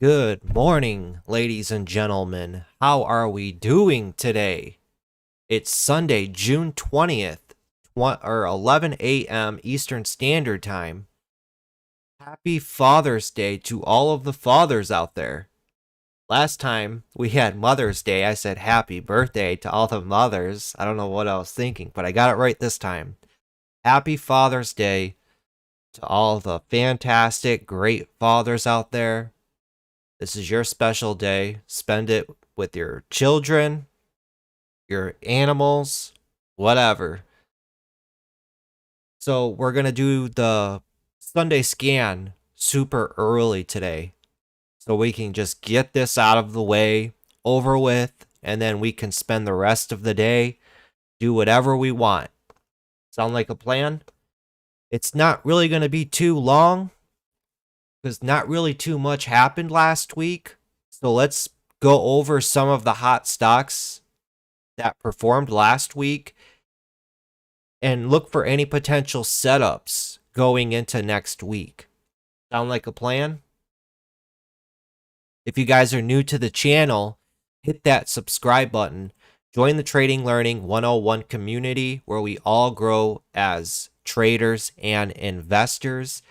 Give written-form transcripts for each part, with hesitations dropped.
Good morning, ladies and gentlemen. How are we doing today? It's Sunday, June 20th, or 11 a.m. Eastern Standard Time. Happy Father's Day to all of the fathers out there. Last time we had Mother's Day, I said happy birthday to all the mothers. I don't know what I was thinking, but I got it right this time. Happy Father's Day to all the fantastic, great fathers out there. This is your special day. Spend it with your children, your animals, whatever. So, we're going to do the Sunday scan super early today. So, we can just get this out of the way, over with, and then we can spend the rest of the day, do whatever we want. Sound like a plan? It's not really going to be too long because not really too much happened last week. So let's go over some of the hot stocks that performed last week and look for any potential setups going into next week. Sound like a plan? If you guys are new to the channel, hit that subscribe button. Join the Trading Learning 101 community where we all grow as traders and investors.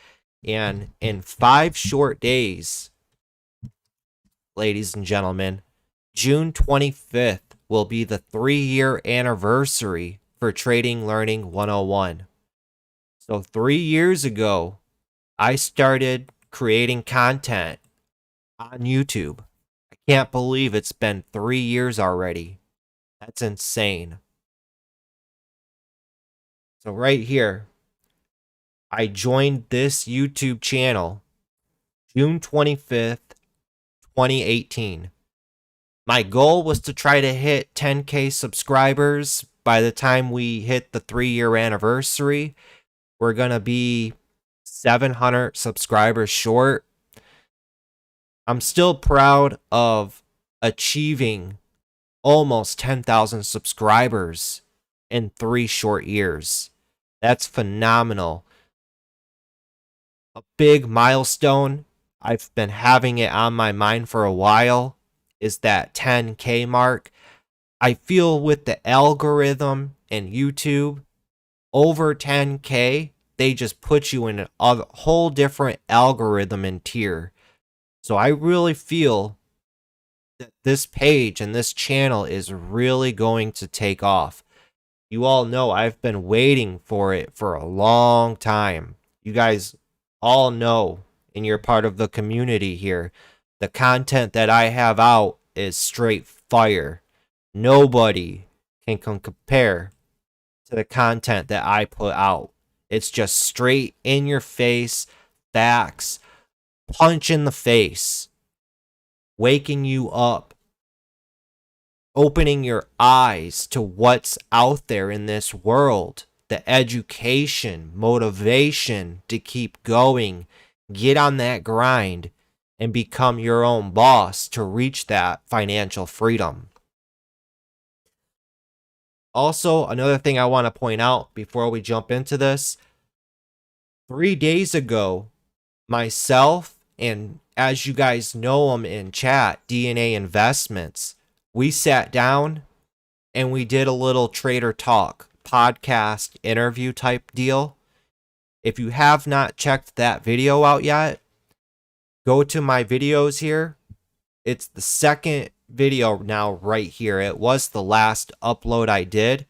And in 5 short days, ladies and gentlemen, June 25th will be the 3-year anniversary for Trading Learning 101. So 3 years ago, I started creating content on YouTube. I can't believe it's been 3 years already. That's insane. So right here, I joined this YouTube channel June 25th, 2018. My goal was to try to hit 10K subscribers by the time we hit the 3-year anniversary. We're going to be 700 subscribers short. I'm still proud of achieving almost 10,000 subscribers in 3 short years. That's phenomenal. A big milestone, I've been having it on my mind for a while, is that 10K mark. I feel with the algorithm and YouTube, over 10K, they just put you in a whole different algorithm and tier. So I really feel that this page and this channel is really going to take off. You all know I've been waiting for it for a long time. You guys all know, and you're part of the community here, the content that I have out is straight fire. Nobody can compare to the content that I put out. It's just straight in your face, facts, punch in the face, waking you up, opening your eyes to what's out there in this world, the education, motivation to keep going, get on that grind, and become your own boss to reach that financial freedom. Also, another thing I want to point out before we jump into this, 3 days ago, myself and, as you guys know them in chat, DNA Investments, we sat down and we did a little trader talk podcast interview type deal. If you have not checked that video out yet, go to my videos here. It's the second video now right here. It was the last upload I did.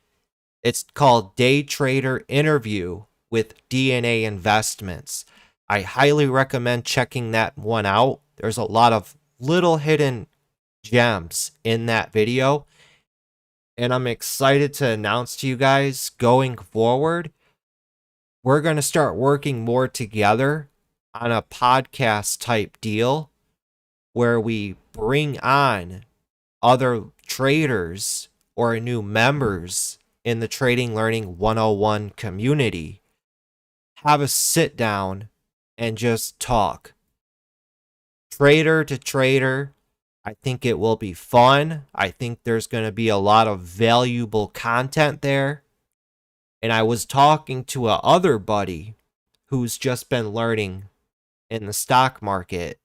It's called Day Trader Interview with DNA Investments. I highly recommend checking that one out. There's a lot of little hidden gems in that video. And I'm excited to announce to you guys going forward, we're going to start working more together on a podcast type deal where we bring on other traders or new members in the Trading Learning 101 community. Have a sit down and just talk. Trader to trader. I think it will be fun. I think there's going to be a lot of valuable content there. And I was talking to a other buddy who's just been learning in the stock market.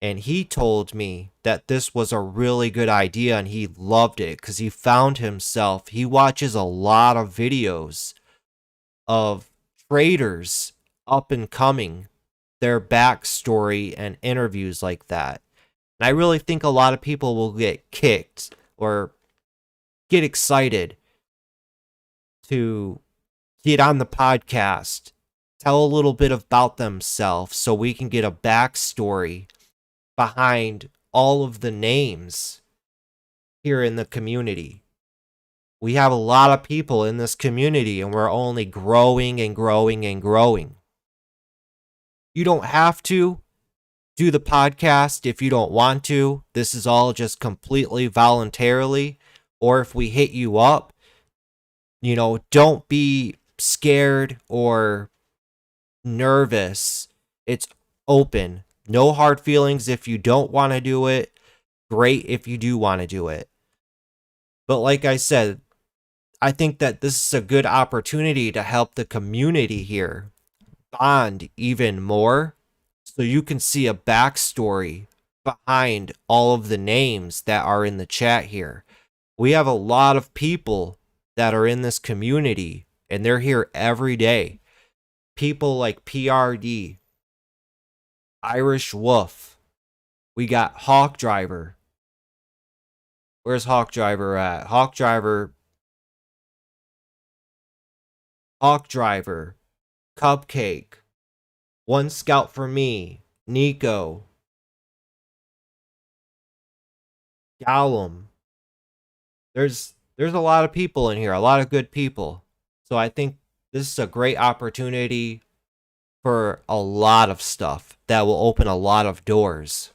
And he told me that this was a really good idea and he loved it because he found himself, he watches a lot of videos of traders up and coming, their backstory and interviews like that. And I really think a lot of people will get kicked or get excited to get on the podcast, tell a little bit about themselves so we can get a backstory behind all of the names here in the community. We have a lot of people in this community and we're only growing and growing and growing. You don't have to do the podcast if you don't want to. This is all just completely voluntarily. Or if we hit you up, don't be scared or nervous. It's open. No hard feelings if you don't want to do it. Great if you do want to do it. But like I said, I think that this is a good opportunity to help the community here bond even more so you can see a backstory behind all of the names that are in the chat here. We have a lot of people that are in this community and they're here every day. People like PRD, Irish Wolf. We got Hawk Driver. Where's Hawk Driver at? Hawk Driver, Cupcake, One Scout for Me, Nico, Gollum. There's a lot of people in here, a lot of good people. So I think this is a great opportunity for a lot of stuff that will open a lot of doors.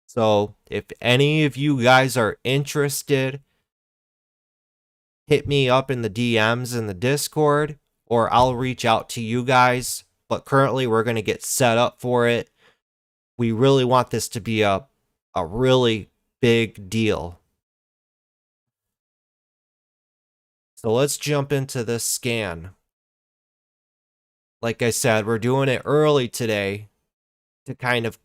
So if any of you guys are interested, hit me up in the DMs in the Discord, or I'll reach out to you guys. But currently we're going to get set up for it. We really want this to be a really big deal. So let's jump into this scan. Like I said, we're doing it early today to kind of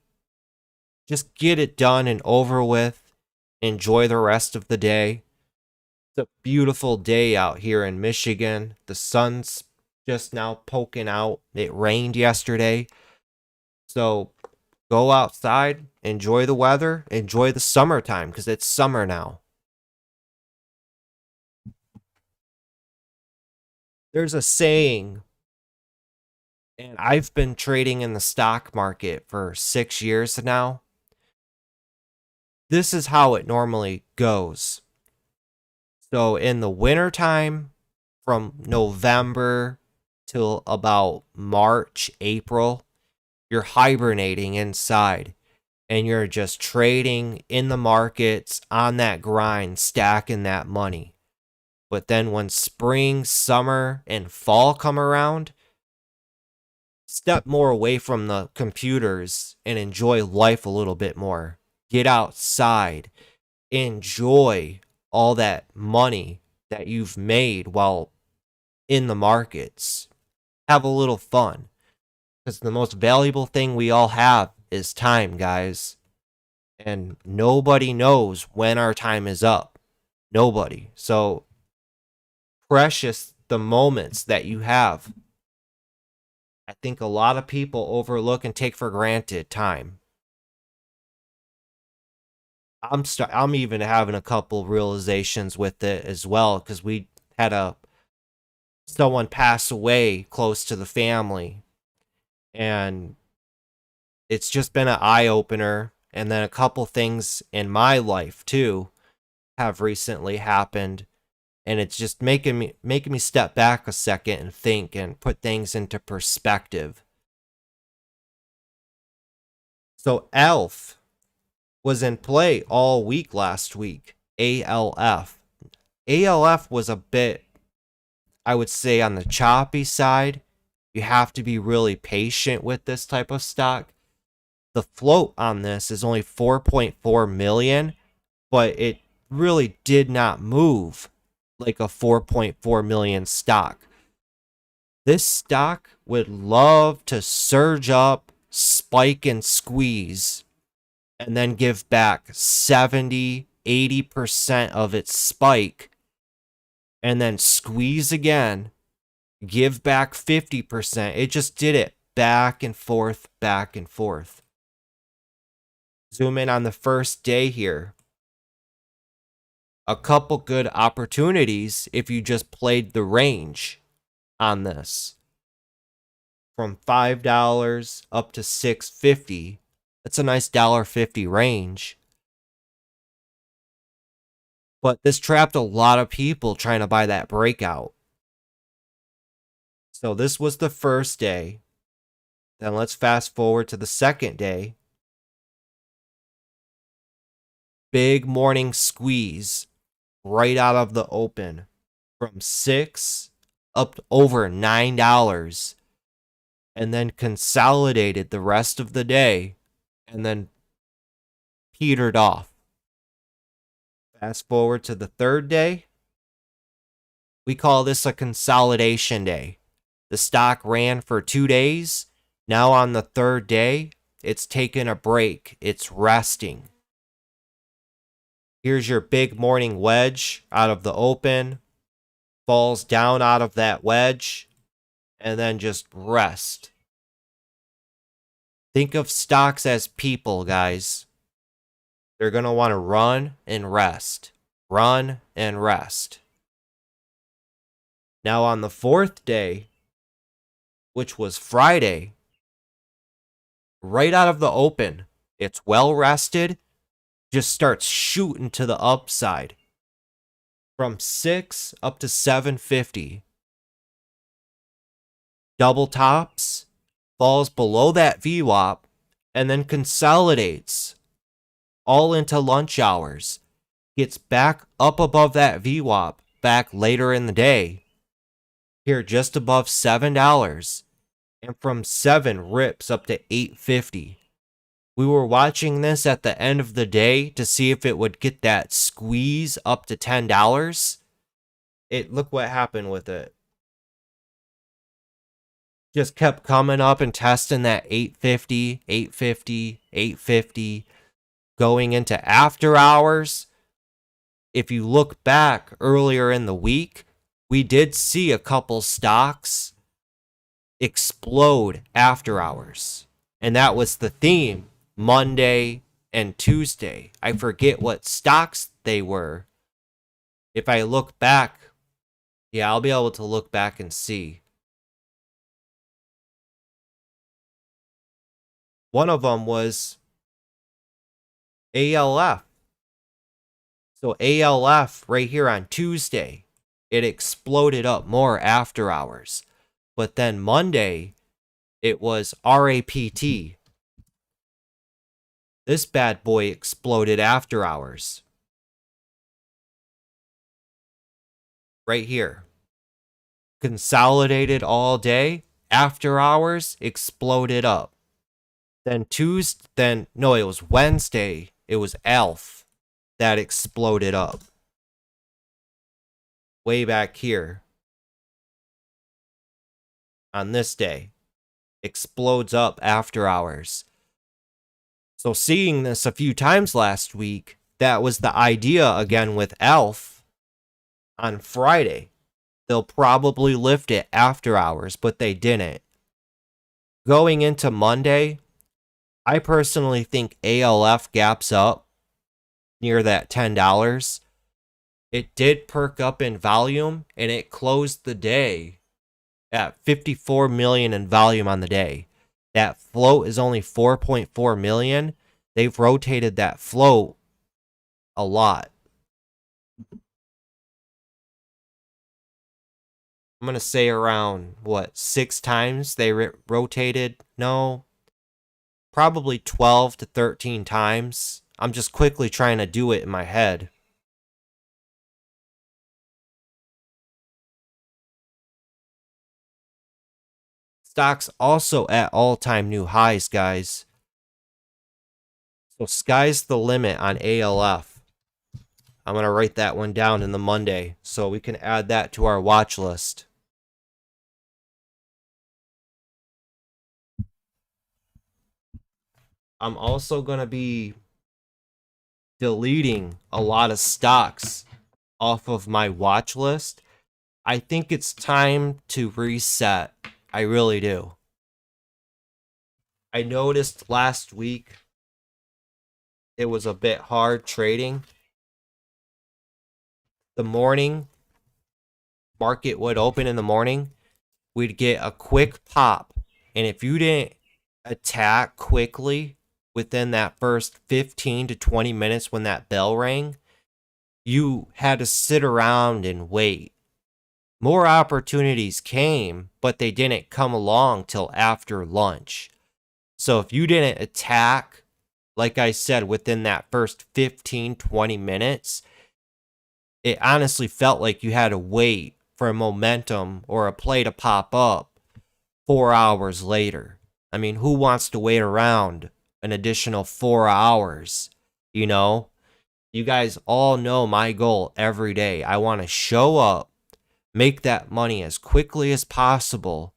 just get it done and over with. Enjoy the rest of the day. It's a beautiful day out here in Michigan. The sun's just now poking out. It rained yesterday. So go outside, enjoy the weather, enjoy the summertime because it's summer now. There's a saying, and I've been trading in the stock market for 6 years now. This is how it normally goes. So in the wintertime, from November till about March, April, you're hibernating inside and you're just trading in the markets on that grind, stacking that money. But then when spring, summer, and fall come around, step more away from the computers and enjoy life a little bit more. Get outside, enjoy all that money that you've made while in the markets. Have a little fun. Because the most valuable thing we all have is time, guys. And nobody knows when our time is up. Nobody. So precious the moments that you have. I think a lot of people overlook and take for granted time. I'm even having a couple realizations with it as well, because we had someone pass away close to the family, and it's just been an eye-opener. And then a couple things in my life too have recently happened, and it's just making me step back a second and think and put things into perspective. So Elf was in play all week last week. ALF was a bit, I would say, on the choppy side. You have to be really patient with this type of stock. The float on this is only 4.4 million, but it really did not move like a 4.4 million stock. This stock would love to surge up spike and squeeze, and then give back 70-80% of its spike, and then squeeze again, give back 50%. It just did it back and forth, back and forth. Zoom in on the first day here. A couple good opportunities if you just played the range on this. From $5 up to $6.50. That's a nice $1.50 range. But this trapped a lot of people trying to buy that breakout. So this was the first day. Then let's fast forward to the second day. Big morning squeeze right out of the open from $6 up to over $9, and then consolidated the rest of the day and then petered off. Fast forward to the third day. We call this a consolidation day. The stock ran for 2 days. Now on the third day, it's taking a break. It's resting. Here's your big morning wedge out of the open. Falls down out of that wedge. And then just rest. Think of stocks as people, guys. They're going to want to run and rest. Run and rest. Now on the fourth day, which was Friday, right out of the open, it's well rested, just starts shooting to the upside. From 6 up to 750. Double tops, falls below that VWAP, and then consolidates all into lunch hours. Gets back up above that VWAP back later in the day. Here just above $7. And from 7 rips up to $8.50. We were watching this at the end of the day to see if it would get that squeeze up to $10. Look what happened with it. Just kept coming up and testing that $8.50, $8.50, $8.50. Going into after hours. If you look back earlier in the week, we did see a couple stocks explode after hours. And that was the theme Monday and Tuesday. I forget what stocks they were. If I look back, yeah, I'll be able to look back and see. One of them was ALF. So ALF right here on Tuesday, it exploded up more after hours. But then Monday, it was RAPT. This bad boy exploded after hours. Right here. Consolidated all day. After hours, exploded up. Then it was Wednesday. It was ALF that exploded up. Way back here. On this day. Explodes up after hours. So seeing this a few times last week, that was the idea again with ALF on Friday. They'll probably lift it after hours, but they didn't. Going into Monday, I personally think ALF gaps up near that $10. It did perk up in volume, and it closed the day at 54 million in volume on the day. That float is only 4.4 million. They've rotated that float a lot. I'm going to say around, 6 times they rotated? No, probably 12 to 13 times. I'm just quickly trying to do it in my head. Stocks also at all-time new highs, guys. So sky's the limit on ALF. I'm going to write that one down in the Monday so we can add that to our watch list. I'm also going to be deleting a lot of stocks off of my watch list. I think it's time to reset. I really do. I noticed last week it was a bit hard trading. The morning market would open in the morning, we'd get a quick pop. And if you didn't attack quickly within that first 15 to 20 minutes when that bell rang, you had to sit around and wait. More opportunities came, but they didn't come along till after lunch. So if you didn't attack, like I said, within that first 15, 20 minutes, it honestly felt like you had to wait for a momentum or a play to pop up 4 hours later. I mean, who wants to wait around an additional 4 hours? You know, you guys all know my goal every day. I want to show up, make that money as quickly as possible,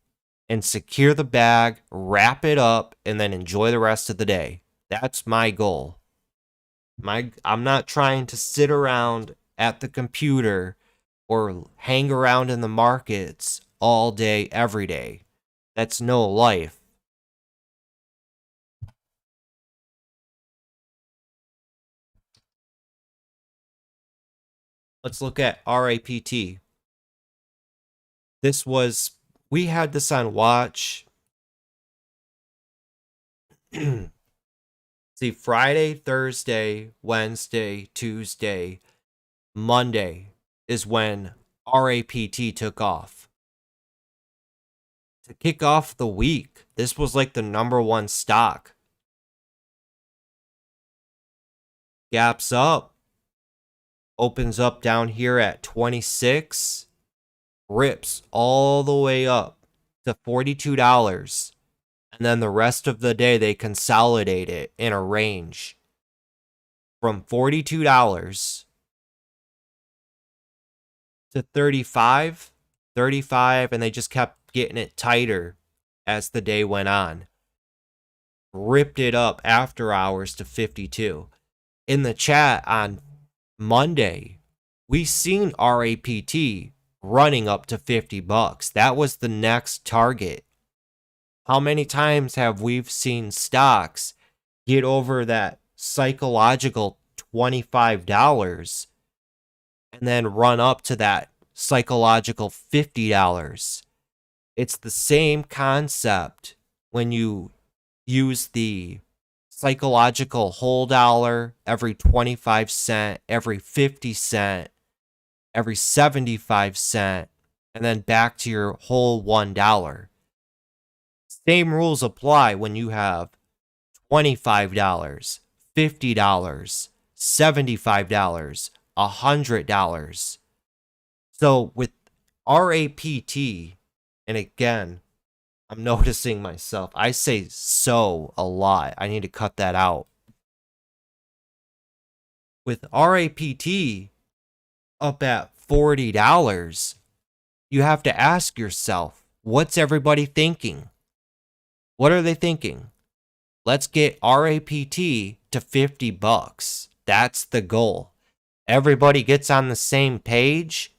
and secure the bag, wrap it up, and then enjoy the rest of the day. That's my goal. I'm not trying to sit around at the computer or hang around in the markets all day, every day. That's no life. Let's look at RAPT. We had this on watch. See, Friday, Thursday, Wednesday, Tuesday, Monday is when RAPT took off. To kick off the week, this was like the number one stock. Gaps up, opens up down here at 26, rips all the way up to $42. And then the rest of the day, they consolidate it in a range from $42 to 35, and they just kept getting it tighter as the day went on. Ripped it up after hours to 52. In the chat on Monday, we seen RAPT running up to $50. That was the next target. How many times have we seen stocks get over that psychological $25 and then run up to that psychological $50? It's the same concept when you use the psychological whole dollar, every 25 cent, every 50 cent, every 75 cent, and then back to your whole $1. Same rules apply when you have $25, $50, $75, $100. So with RAPT, and again, I'm noticing myself, I say so a lot. I need to cut that out. With RAPT up at $40, you have to ask yourself, what's everybody thinking? What are they thinking? Let's get RAPT to $50. That's the goal. Everybody gets on the same page.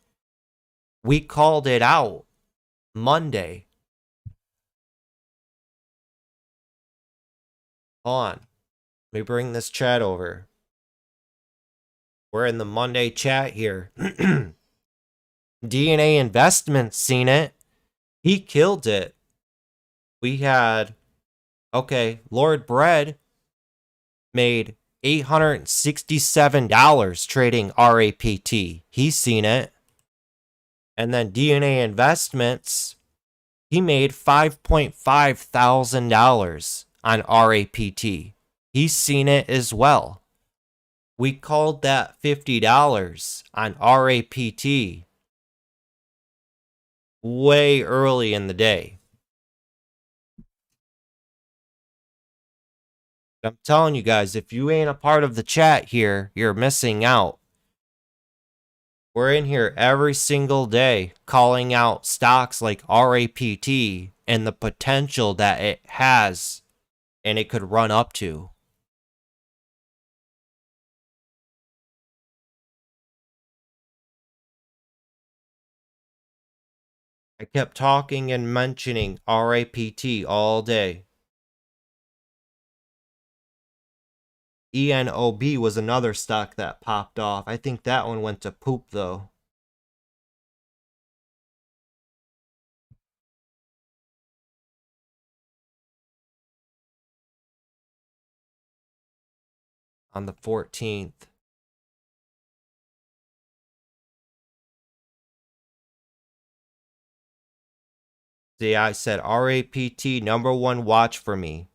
We called it out Monday. Hold on. Let me bring this chat over. We're in the Monday chat here. DNA Investments seen it. He killed it. We had, Lord Bread made $867 trading RAPT. He's seen it. And then DNA Investments, he made $5.5 thousand on RAPT. He's seen it as well. We called that $50 on RAPT way early in the day. I'm telling you guys, if you ain't a part of the chat here, you're missing out. We're in here every single day calling out stocks like RAPT and the potential that it has and it could run up to. I kept talking and mentioning RAPT all day. ENOB was another stock that popped off. I think that one went to poop though. On the 14th. See, I said RAPT #1 watch for me.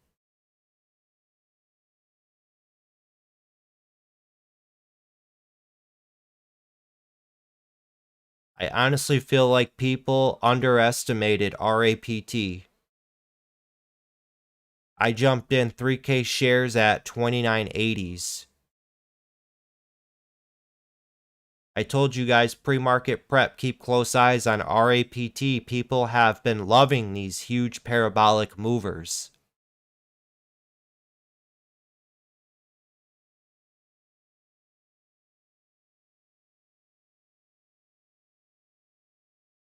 I honestly feel like people underestimated RAPT. I jumped in 3K shares at 29.80s. I told you guys pre-market prep, keep close eyes on RAPT. People have been loving these huge parabolic movers.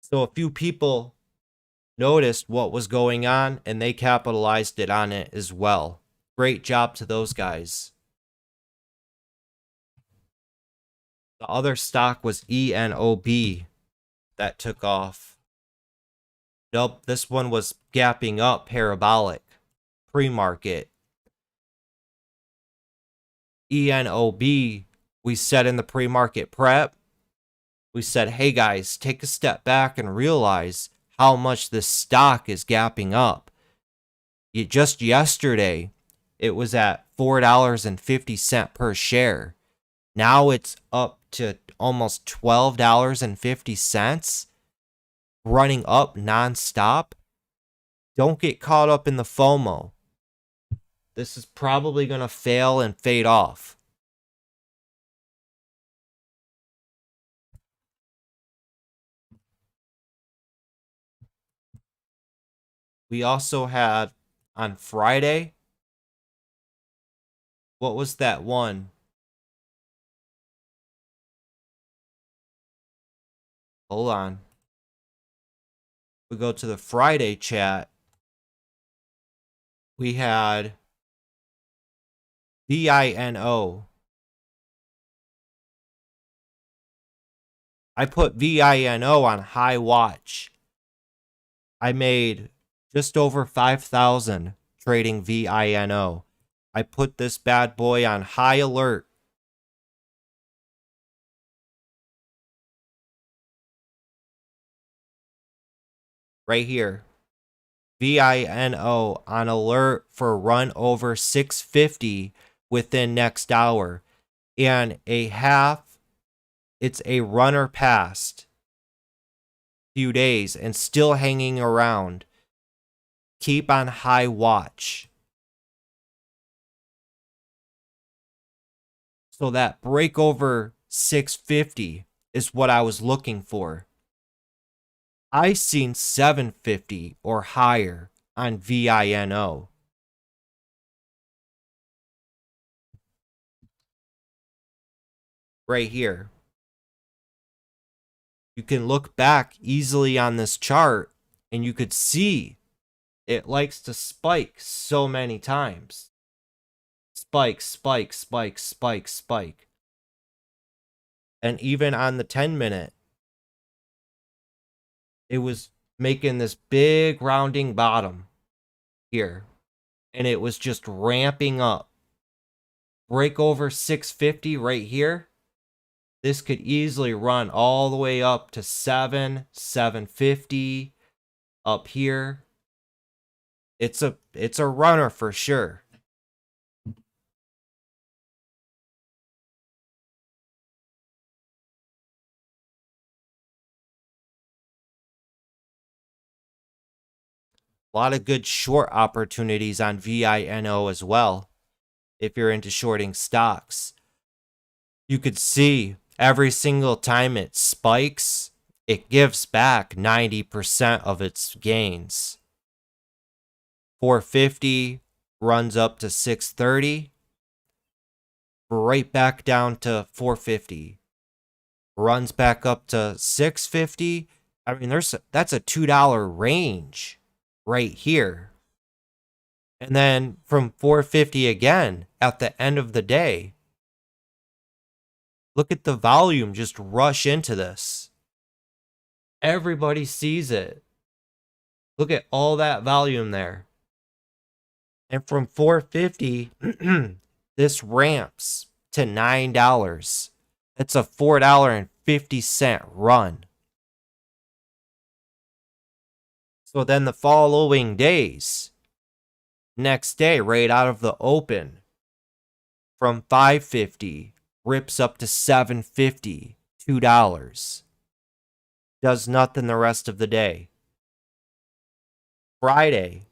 So a few people noticed what was going on and they capitalized it on it as well. Great job to those guys. The other stock was ENOB that took off. Nope, this one was gapping up parabolic pre-market. ENOB, we said in the pre-market prep, we said, hey guys, take a step back and realize how much this stock is gapping up. Just yesterday, it was at $4.50 per share. Now it's up to almost $12.50, running up nonstop. Don't get caught up in the FOMO. This is probably going to fail and fade off. We also had on Friday, what was that one? Hold on. We go to the Friday chat. We had VINO. I put VINO on high watch. I made just over 5,000 trading VINO. I put this bad boy on high alert. Right here. VINO on alert for run over 650 within next hour. And a half, it's a runner past few days and still hanging around. Keep on high watch. So that break over 650 is what I was looking for. I seen 750 or higher on VINO. Right here. You can look back easily on this chart and you could see it likes to spike so many times. Spike, spike, spike, spike, spike. And even on the 10-minute, it was making this big rounding bottom here. And it was just ramping up. Break over 650 right here. This could easily run all the way up to 750 up here. It's a runner for sure. A lot of good short opportunities on VINO as well. If you're into shorting stocks, you could see every single time it spikes, it gives back 90% of its gains. 450, runs up to 630, right back down to 450, runs back up to 650. I mean, that's a $2 range right here. And then from 450 again at the end of the day. Look at the volume just rush into this. Everybody sees it. Look at all that volume there. And from 450, this ramps to $9. It's a $4.50 run. So then the following days, next day, right out of the open, from 550, rips up to 750, $2. Does nothing the rest of the day. Friday,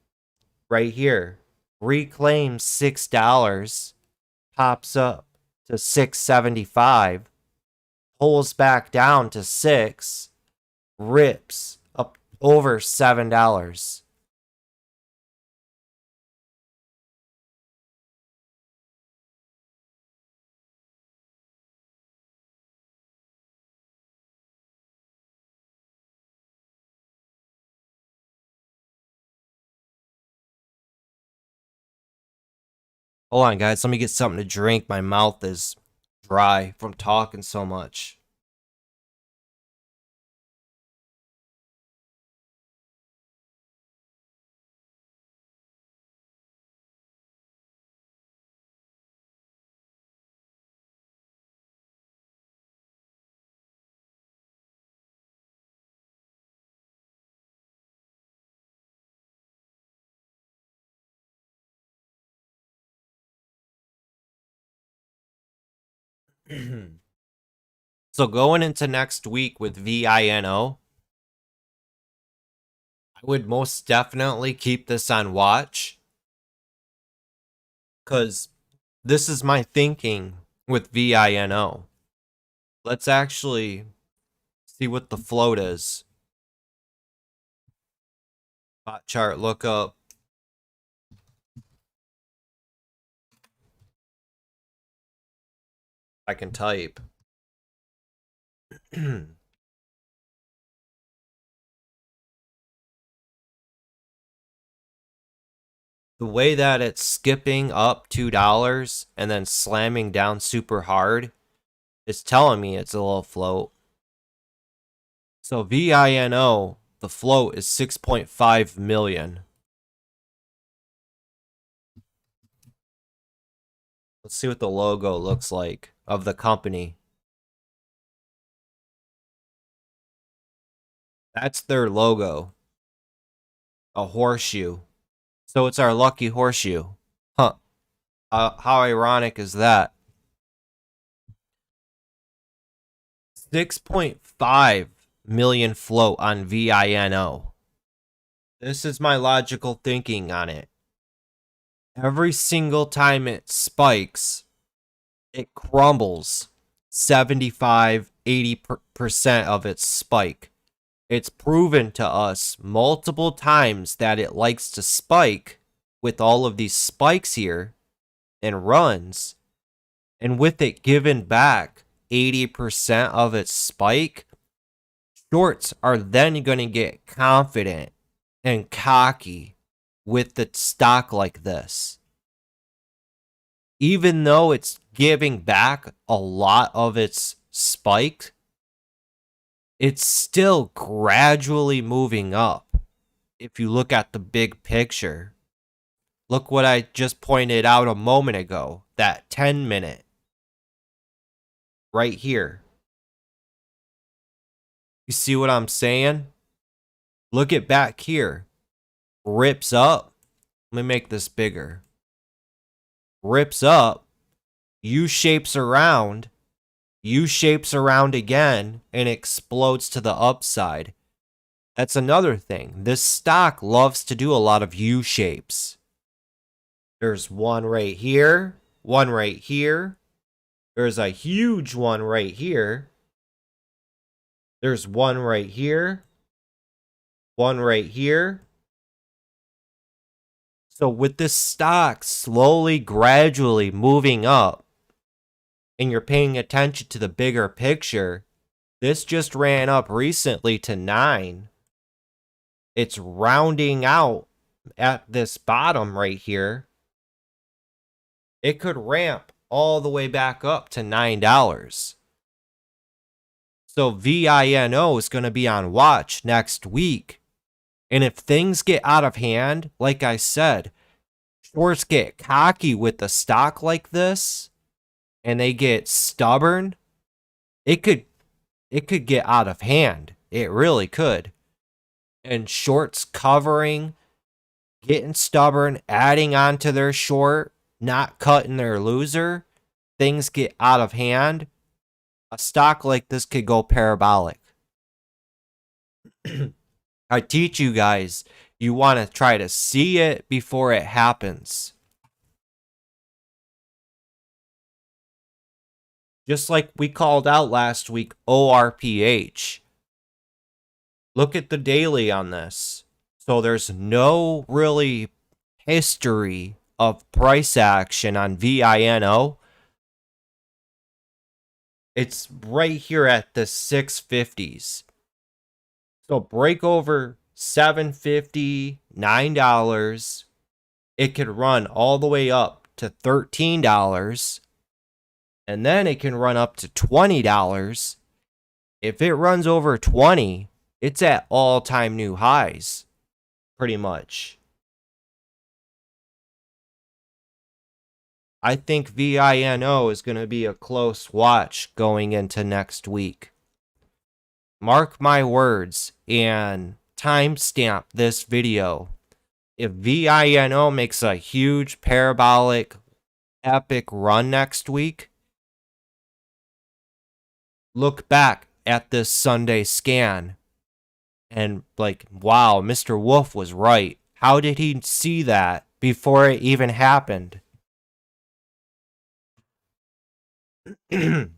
right here, reclaims $6, pops up to $6.75, pulls back down to $6, rips up over $7. Hold on, guys. Let me get something to drink. My mouth is dry from talking so much. So going into next week with VINO, I would most definitely keep this on watch, because this is my thinking with VINO. Let's actually see what the float is. Spot chart lookup. I can type. The way that it's skipping up $2 and then slamming down super hard is telling me it's a little float. So VINO, the float is 6.5 million. Let's see what the logo looks like of the company. That's their logo. A horseshoe. So it's our lucky horseshoe. Huh. How ironic is that? 6.5 million float on VINO. This is my logical thinking on it. Every single time it spikes, it crumbles 75-80% of its spike. It's proven to us multiple times that it likes to spike with all of these spikes here and runs. And with it given back 80% of its spike, shorts are then going to get confident and cocky with the stock like this. Even though it's giving back a lot of its spike, it's still gradually moving up. If you look at the big picture, look what I just pointed out a moment ago, that 10-minute right here. You see what I'm saying? Look at back here. Rips up. Let me make this bigger. Rips up. U-shapes around. U-shapes around again and explodes to the upside. That's another thing. This stock loves to do a lot of U-shapes. There's one right here. One right here. There's a huge one right here. There's one right here. One right here. So with this stock slowly, gradually moving up, and you're paying attention to the bigger picture, this just ran up recently to 9. It's rounding out at this bottom right here. It could ramp all the way back up to $9. So VINO is going to be on watch next week. And if things get out of hand, like I said, shorts get cocky with the stock like this and they get stubborn, it could get out of hand. It really could. And shorts covering, getting stubborn, adding on to their short, not cutting their loser, things get out of hand. A stock like this could go parabolic. I teach you guys, you want to try to see it before it happens. Just like we called out last week, ORPH. Look at the daily on this. So there's no really history of price action on VINO. It's right here at the 650s. So break over $7.50, $9. It could run all the way up to $13. And then it can run up to $20. If it runs over 20, it's at all-time new highs, pretty much. I think VINO is going to be a close watch going into next week. Mark my words and timestamp this video. If VINO makes a huge parabolic epic run next week, look back at this Sunday scan and like, wow, Mr. Wolf was right. How did he see that before it even happened? So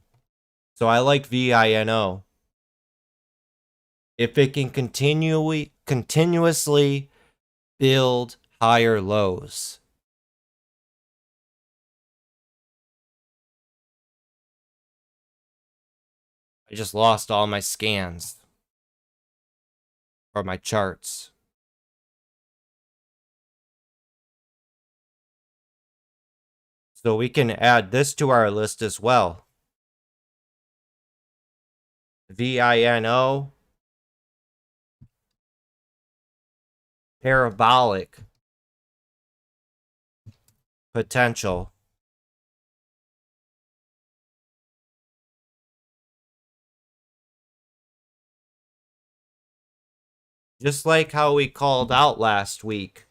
I like VINO. If it can continuously build higher lows. I just lost all my scans. Or my charts. So we can add this to our list as well. VINO. Parabolic. Potential. Just like how we called out last week.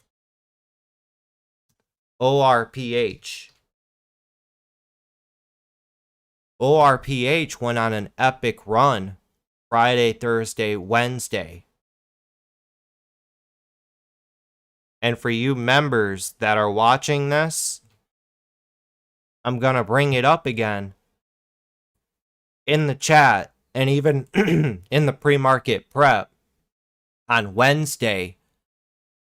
ORPH. ORPH went on an epic run Friday, Thursday, Wednesday. And for you members that are watching this, I'm going to bring it up again in the chat and even in the pre-market prep. On Wednesday,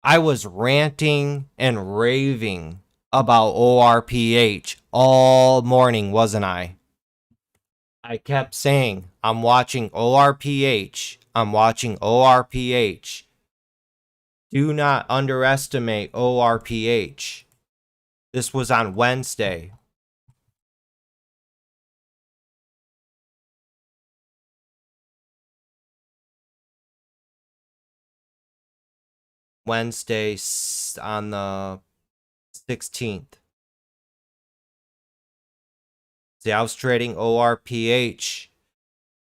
I was ranting and raving about ORPH all morning, wasn't I? I kept saying, I'm watching ORPH. I'm watching ORPH. Do not underestimate ORPH. This was on Wednesday. Wednesday on the 16th. See, I was trading ORPH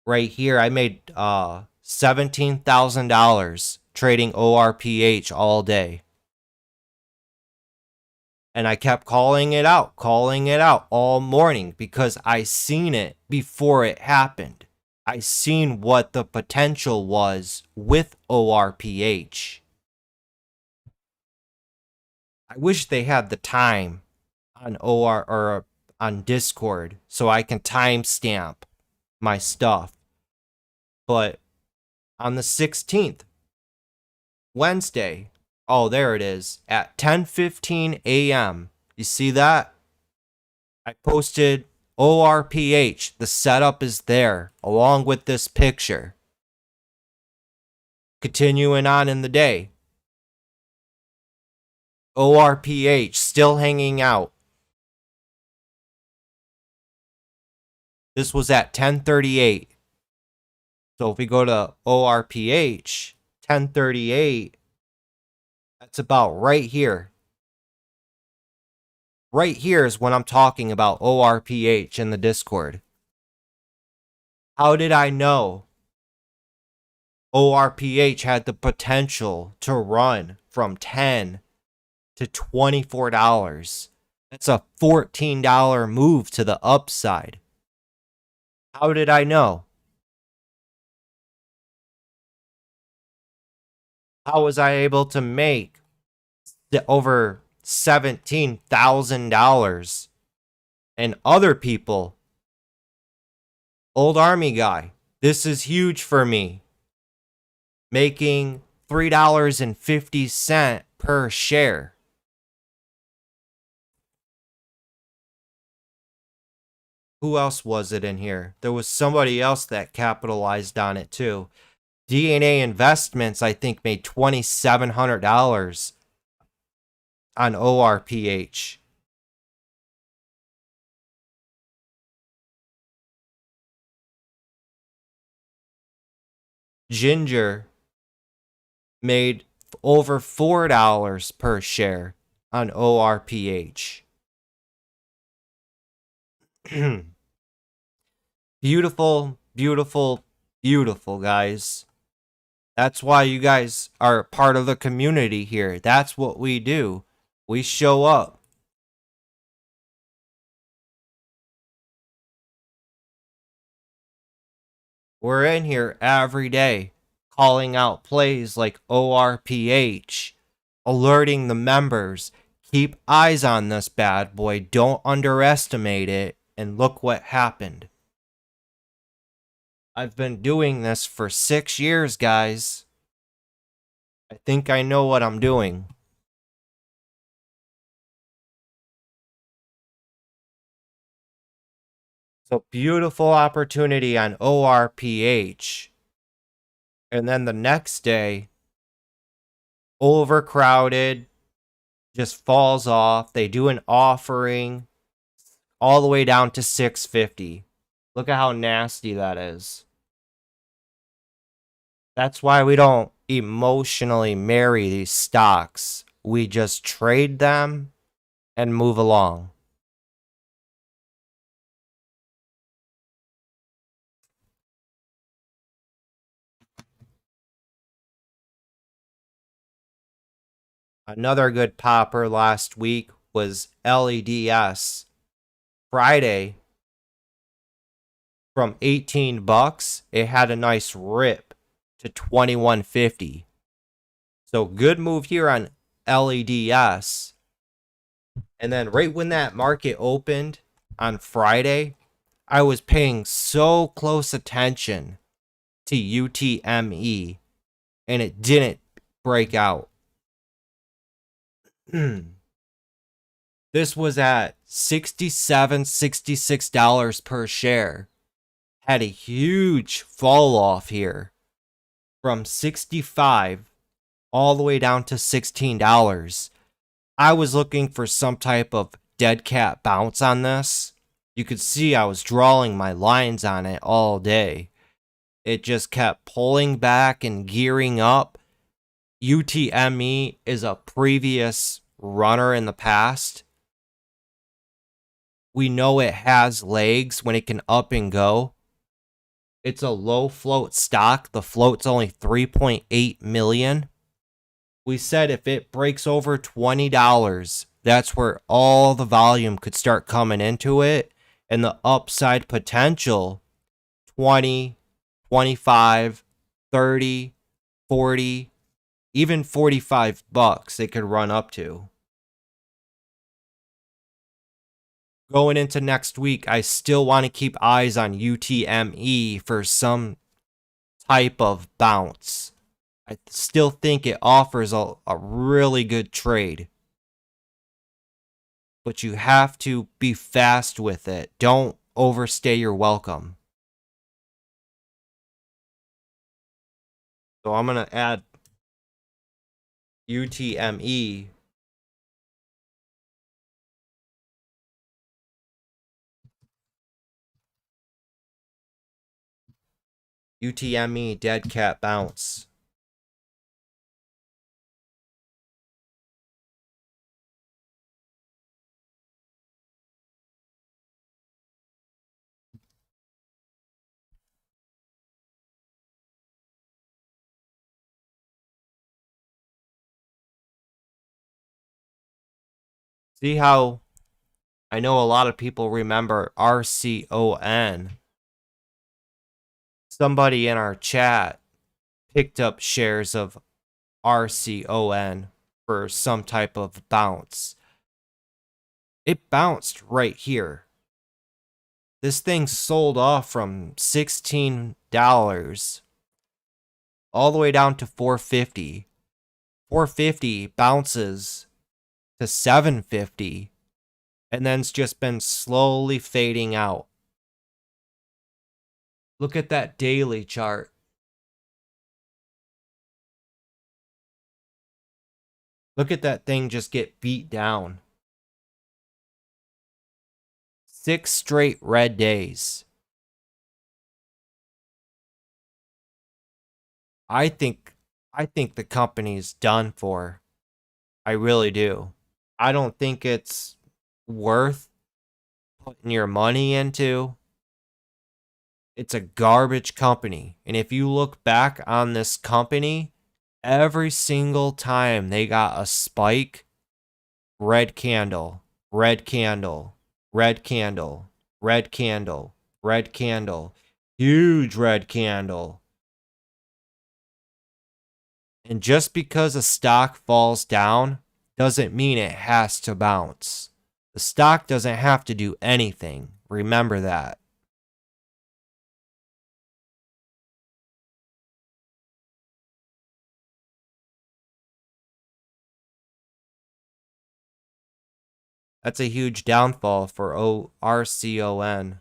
right here. I made $17,000 trading ORPH all day. And I kept calling it out all morning because I seen it before it happened. I seen what the potential was with ORPH. I wish they had the time on on Discord so I can timestamp my stuff. But on the 16th, Wednesday, Oh, there it is. At 10:15 a.m. You see that? I posted ORPH. The setup is there along with this picture. Continuing on in the day. ORPH still hanging out. This was at 10:38. So if we go to ORPH, 10:38, that's about right here. Right here is when I'm talking about ORPH in the Discord. How did I know ORPH had the potential to run from $10 to $24? That's a $14 move to the upside. How did I know? How was I able to make over $17,000? And other people, old army guy, this is huge for me. Making $3.50 per share. Who else was it in here? There was somebody else that capitalized on it too. DNA Investments, I think, made $2,700 on ORPH. Ginger made over $4 per share on ORPH. Beautiful, beautiful, beautiful, guys. That's why you guys are part of the community here. That's what we do. We show up. We're in here every day calling out plays like ORPH, alerting the members. Keep eyes on this bad boy. Don't underestimate it. And look what happened. I've been doing this for 6 years, guys. I think I know what I'm doing. So beautiful opportunity on ORPH. And then the next day, overcrowded, just falls off. They do an offering all the way down to 650. Look at how nasty that is. That's why we don't emotionally marry these stocks. We just trade them and move along. Another good popper last week was LEDS. Friday, from $18, it had a nice rip to $21.50. So good move here on LEDS. And then right when that market opened on Friday, I was paying so close attention to UTME and it didn't break out. This was at $66 per share. Had a huge fall off here from 65 all the way down to $16. I was looking for some type of dead cat bounce on this. You could see I was drawing my lines on it all day. It just kept pulling back and gearing up. UTME is a previous runner in the past. We know it has legs when it can up and go. It's a low float stock. The float's only 3.8 million. We said if it breaks over $20, that's where all the volume could start coming into it. And the upside potential, 20, 25, 30, 40, even $45 it could run up to. Going into next week, I still want to keep eyes on UTME for some type of bounce. I still think it offers a really good trade. But you have to be fast with it. Don't overstay your welcome. So I'm going to add UTME. UTME dead cat bounce. See how I know a lot of people remember RCON. Somebody in our chat picked up shares of RCON for some type of bounce. It bounced right here. This thing sold off from $16 all the way down to $4.50. $4.50 bounces to $7.50, and then it's just been slowly fading out. Look at that daily chart. Look at that thing just get beat down. 6 straight red days. I think the company's done for. I really do. I don't think it's worth putting your money into. It's a garbage company. And if you look back on this company, every single time they got a spike, red candle, red candle, red candle, red candle, red candle, huge red candle. And just because a stock falls down doesn't mean it has to bounce. The stock doesn't have to do anything. Remember that. That's a huge downfall for RCON.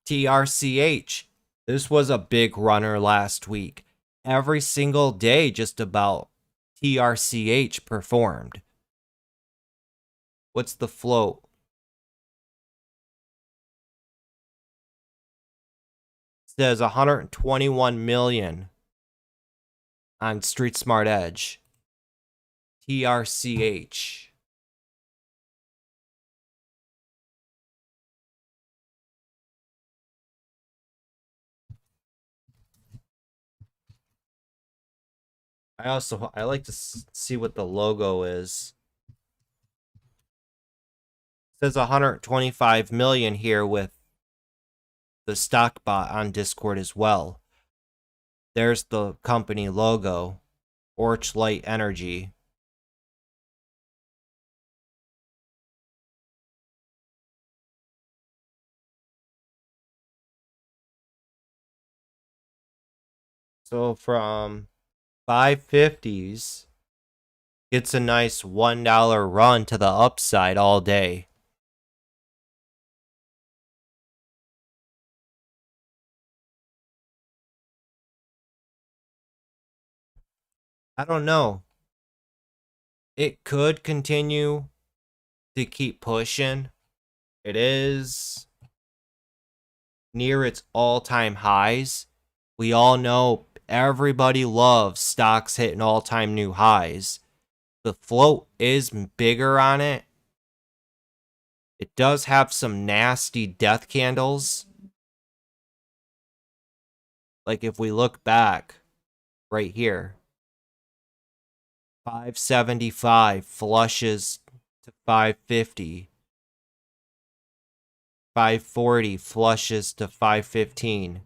TRCH. This was a big runner last week. Every single day, just about, TRCH performed. What's the float? It says 121 million on Street Smart Edge. TRCH. I like to see what the logo is. It says 125 million here with the stock bot on Discord as well. There's the company logo, Orchlight Energy. So from 550s, it's a nice $1 run to the upside all day. I don't know. It could continue to keep pushing. It is near its all-time highs. We all know everybody loves stocks hitting all-time new highs. The float is bigger on it. It does have some nasty death candles. Like if we look back right here, 575 flushes to 550. 540 flushes to 515.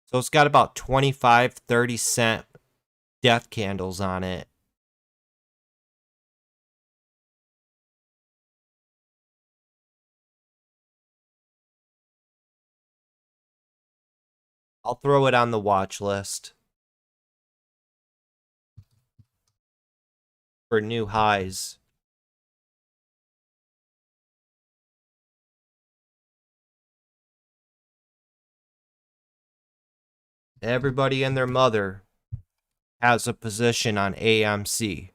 So it's got about 25, 30-cent death candles on it. I'll throw it on the watch list for new highs. Everybody and their mother has a position on AMC.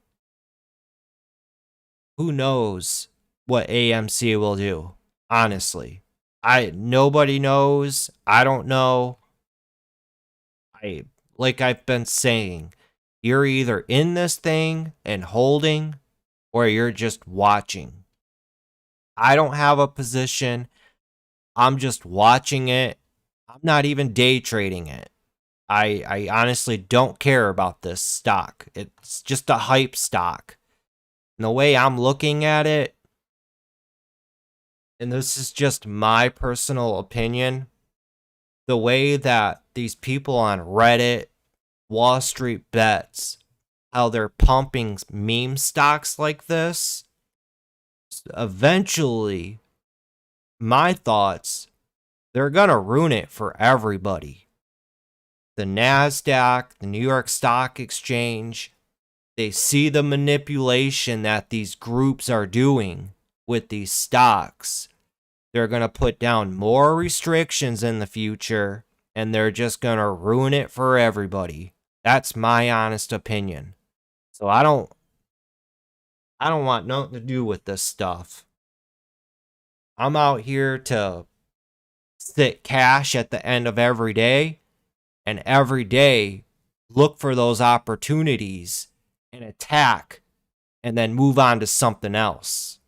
Who knows what AMC will do? Honestly, nobody knows. I don't know. Like I've been saying, you're either in this thing and holding, or you're just watching. I don't have a position. I'm just watching it. I'm not even day trading it. I honestly don't care about this stock. It's just a hype stock. And the way I'm looking at it, and this is just my personal opinion, the way that these people on Reddit, Wall Street Bets, how they're pumping meme stocks like this, eventually, my thoughts, they're going to ruin it for everybody. The NASDAQ, the New York Stock Exchange, they see the manipulation that these groups are doing with these stocks. They're going to put down more restrictions in the future, and they're just going to ruin it for everybody. That's my honest opinion. So I don't want nothing to do with this stuff. I'm out here to sit cash at the end of every day, and every day look for those opportunities and attack and then move on to something else.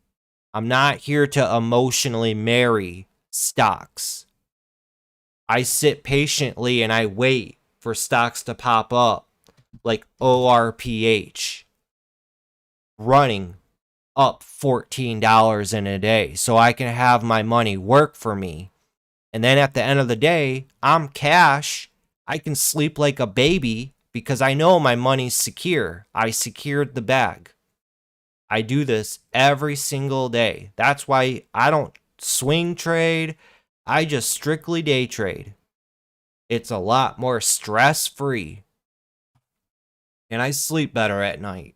I'm not here to emotionally marry stocks. I sit patiently and I wait for stocks to pop up, like ORPH, running up $14 in a day so I can have my money work for me. And then at the end of the day, I'm cash. I can sleep like a baby because I know my money's secure. I secured the bag. I do this every single day. That's why I don't swing trade. I just strictly day trade. It's a lot more stress-free. And I sleep better at night.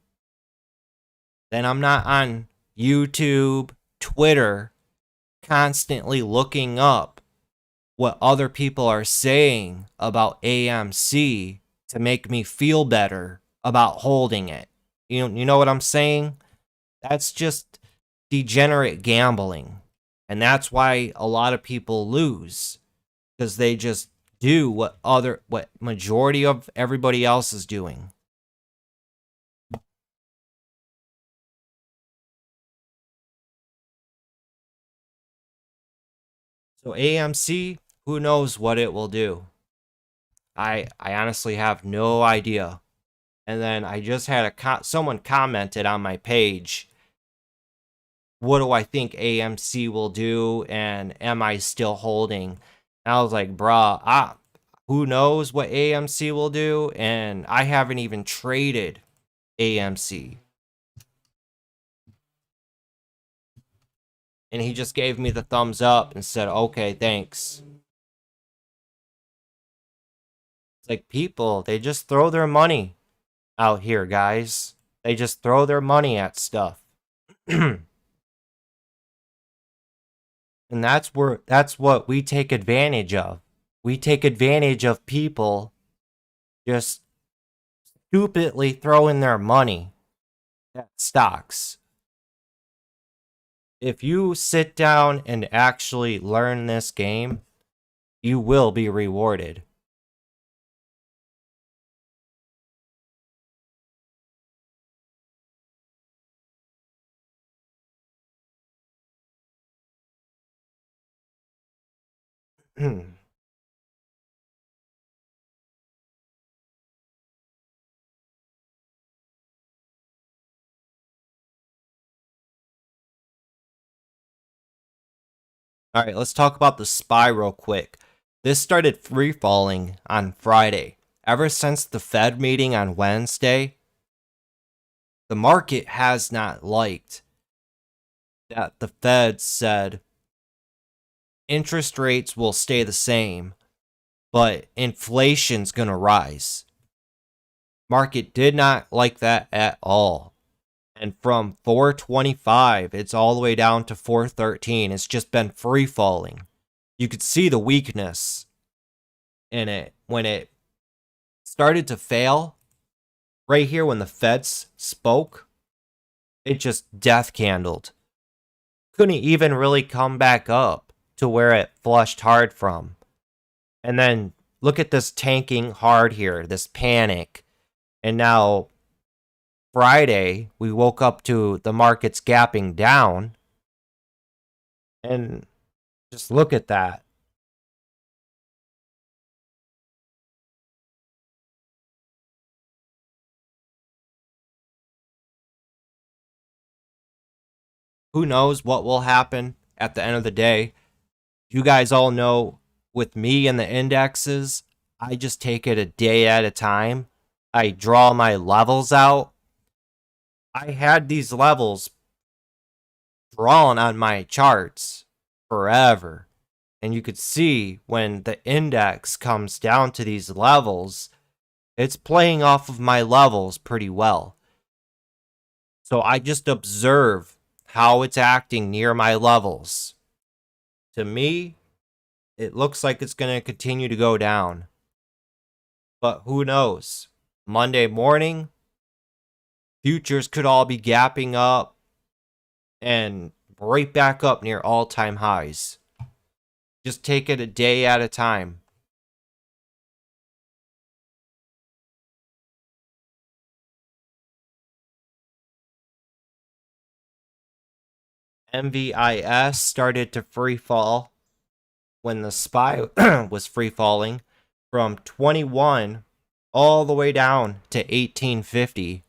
Then I'm not on YouTube, Twitter, constantly looking up what other people are saying about AMC to make me feel better about holding it. You know what I'm saying? That's just degenerate gambling. And that's why a lot of people lose, because they just do what majority of everybody else is doing. So AMC, who knows what it will do? I honestly have no idea. And then I just had someone commented on my page, what do I think AMC will do, and am I still holding? And I was like, bruh, who knows what AMC will do, and I haven't even traded AMC. And he just gave me the thumbs up and said, okay, thanks. It's like people, they just throw their money out here, guys. They just throw their money at stuff. And that's what we take advantage of. We take advantage of people just stupidly throwing their money at stocks. If you sit down and actually learn this game, you will be rewarded. All right, let's talk about the SPY real quick. This started free falling on Friday. Ever since the Fed meeting on Wednesday, the market has not liked that the Fed said interest rates will stay the same, but inflation's going to rise. Market did not like that at all. And from 425, it's all the way down to 413. It's just been free falling. You could see the weakness in it when it started to fail. Right here, when the Feds spoke, it just death candled. Couldn't even really come back up to where it flushed hard from. And then look at this tanking hard here, this panic. And now Friday, we woke up to the markets gapping down. And just look at that. Who knows what will happen at the end of the day? You guys all know with me and the indexes, I just take it a day at a time. I draw my levels out. I had these levels drawn on my charts forever. And you could see when the index comes down to these levels, it's playing off of my levels pretty well. So I just observe how it's acting near my levels. To me, it looks like it's going to continue to go down. But who knows? Monday morning, futures could all be gapping up and right back up near all-time highs. Just take it a day at a time. MVIS started to free fall when the SPY was free falling from 21 all the way down to 1850.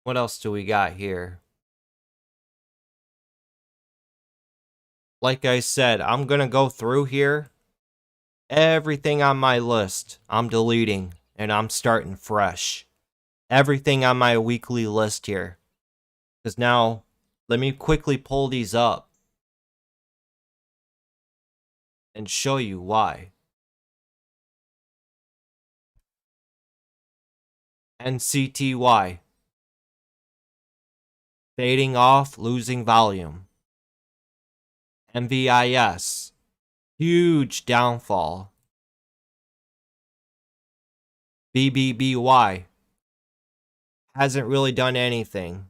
What else do we got here? Like I said, I'm going to go through here. Everything on my list, I'm deleting and I'm starting fresh. Everything on my weekly list here. Because now, let me quickly pull these up and show you why. NCTY. Fading off, losing volume. MVIS. Huge downfall. BBBY. Hasn't really done anything.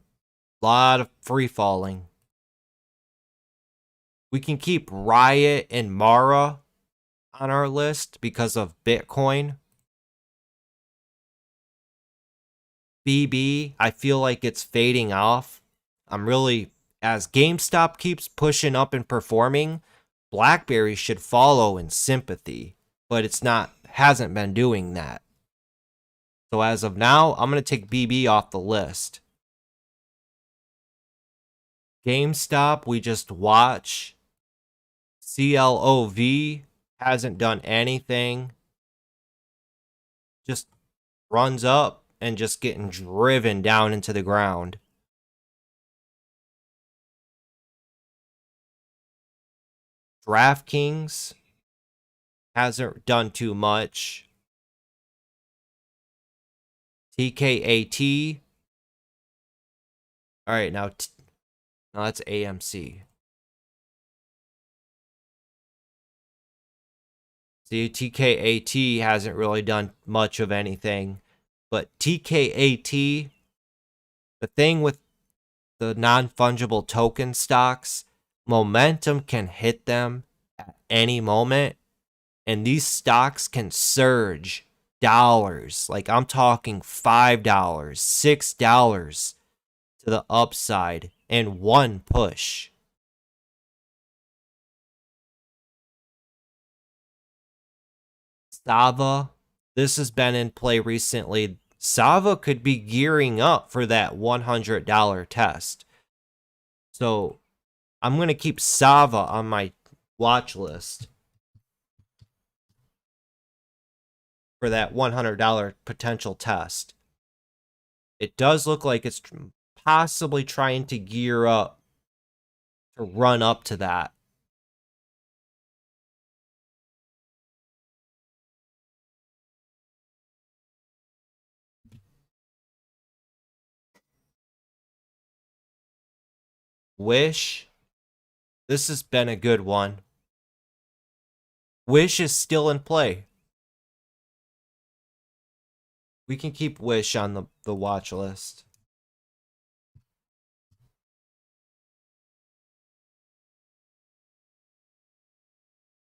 A lot of free falling. We can keep Riot and Mara on our list because of Bitcoin. BB, I feel like it's fading off. As GameStop keeps pushing up and performing, BlackBerry should follow in sympathy, but hasn't been doing that. So as of now, I'm going to take BB off the list. GameStop, we just watch. CLOV hasn't done anything. Just runs up and just getting driven down into the ground. DraftKings hasn't done too much. TKAT. All right, now that's AMC. See, TKAT hasn't really done much of anything. But TKAT, the thing with the non-fungible token stocks, momentum can hit them at any moment. And these stocks can surge dollars. Like I'm talking $5, $6 to the upside in one push. Sava, this has been in play recently. Sava could be gearing up for that $100 test. So I'm going to keep Sava on my watch list for that $100 potential test. It does look like it's possibly trying to gear up to run up to that. Wish. This has been a good one. Wish is still in play. We can keep Wish on the watch list.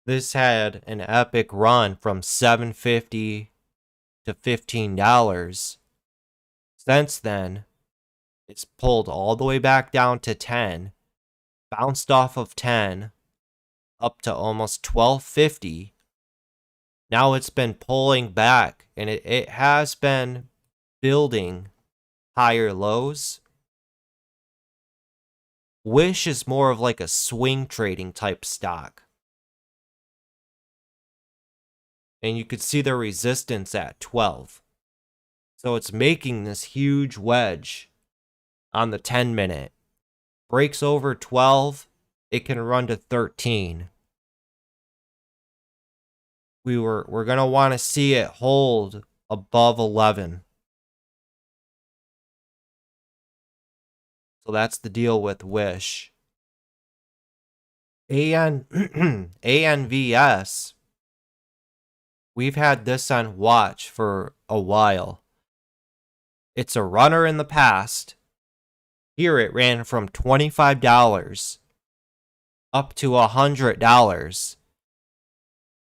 This had an epic run from $7.50 to $15. Since then, it's pulled all the way back down to 10, bounced off of 10, up to almost $12.50. Now it's been pulling back, and it has been building higher lows. Wish is more of like a swing trading type stock. And you could see the resistance at 12. So it's making this huge wedge on the 10-minute. Breaks over 12, it can run to 13. We're going to want to see it hold above 11. So that's the deal with Wish. ANVS. We've had this on watch for a while. It's a runner in the past. Here it ran from $25 up to $100.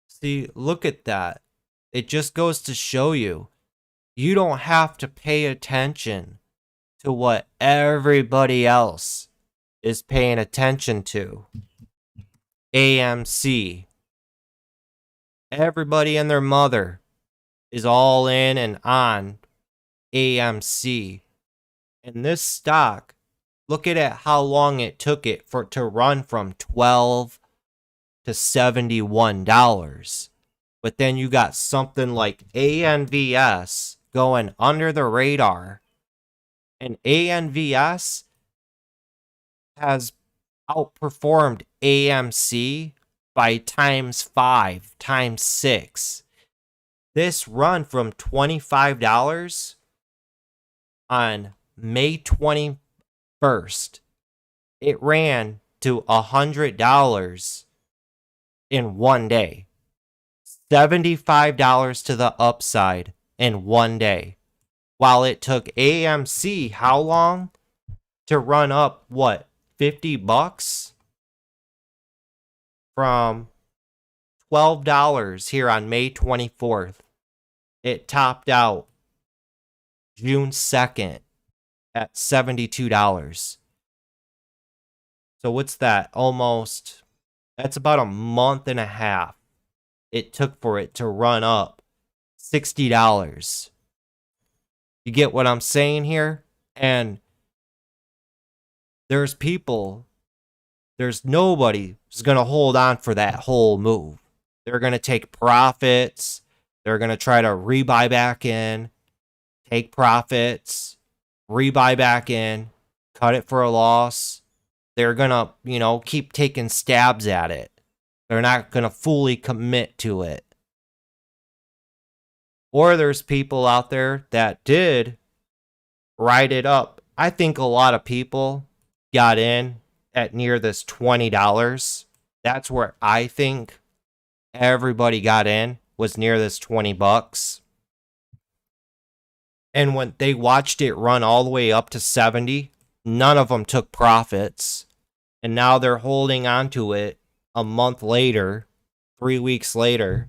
See, look at that. It just goes to show you, you don't have to pay attention to what everybody else is paying attention to. AMC. Everybody and their mother is all in and on AMC. And this stock, look at how long it took it to run from $12 to $71. But then you got something like ANVS going under the radar. And ANVS has outperformed AMC by times 5, times 6. This run from $25 on May 21st, it ran to $100 in one day. $75 to the upside in one day. While it took AMC how long to run up, what, $50? From $12 here on May 24th. It topped out June 2nd at $72. So what's that? That's about a month and a half it took for it to run up $60. You get what I'm saying here? And there's nobody who's going to hold on for that whole move. They're going to take profits. They're going to try to rebuy back in, take profits, rebuy back in, cut it for a loss. They're going to, keep taking stabs at it. They're not going to fully commit to it. Or there's people out there that did ride it up. I think a lot of people got in at near this $20. That's where I think everybody got in, was near this $20. And when they watched it run all the way up to 70, none of them took profits. And now they're holding on to it a month later, 3 weeks later,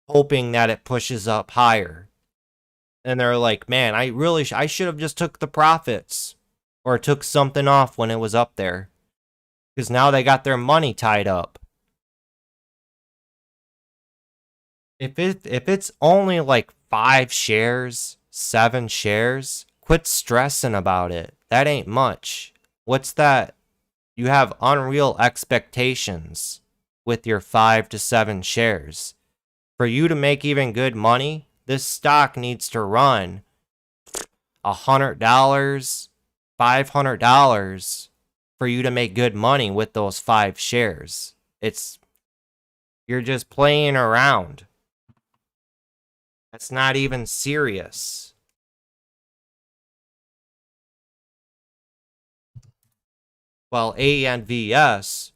hoping that it pushes up higher. And they're like, man, I should have just took the profits or took something off when it was up there. Because now they got their money tied up. If it's only like 5 shares, 7 shares, quit stressing about it. That ain't much. What's that? You have unreal expectations with your 5 to 7 shares. For you to make even good money, this stock needs to run $100, $500 for you to make good money with those 5 shares. You're just playing around. That's not even serious. Well, ANVS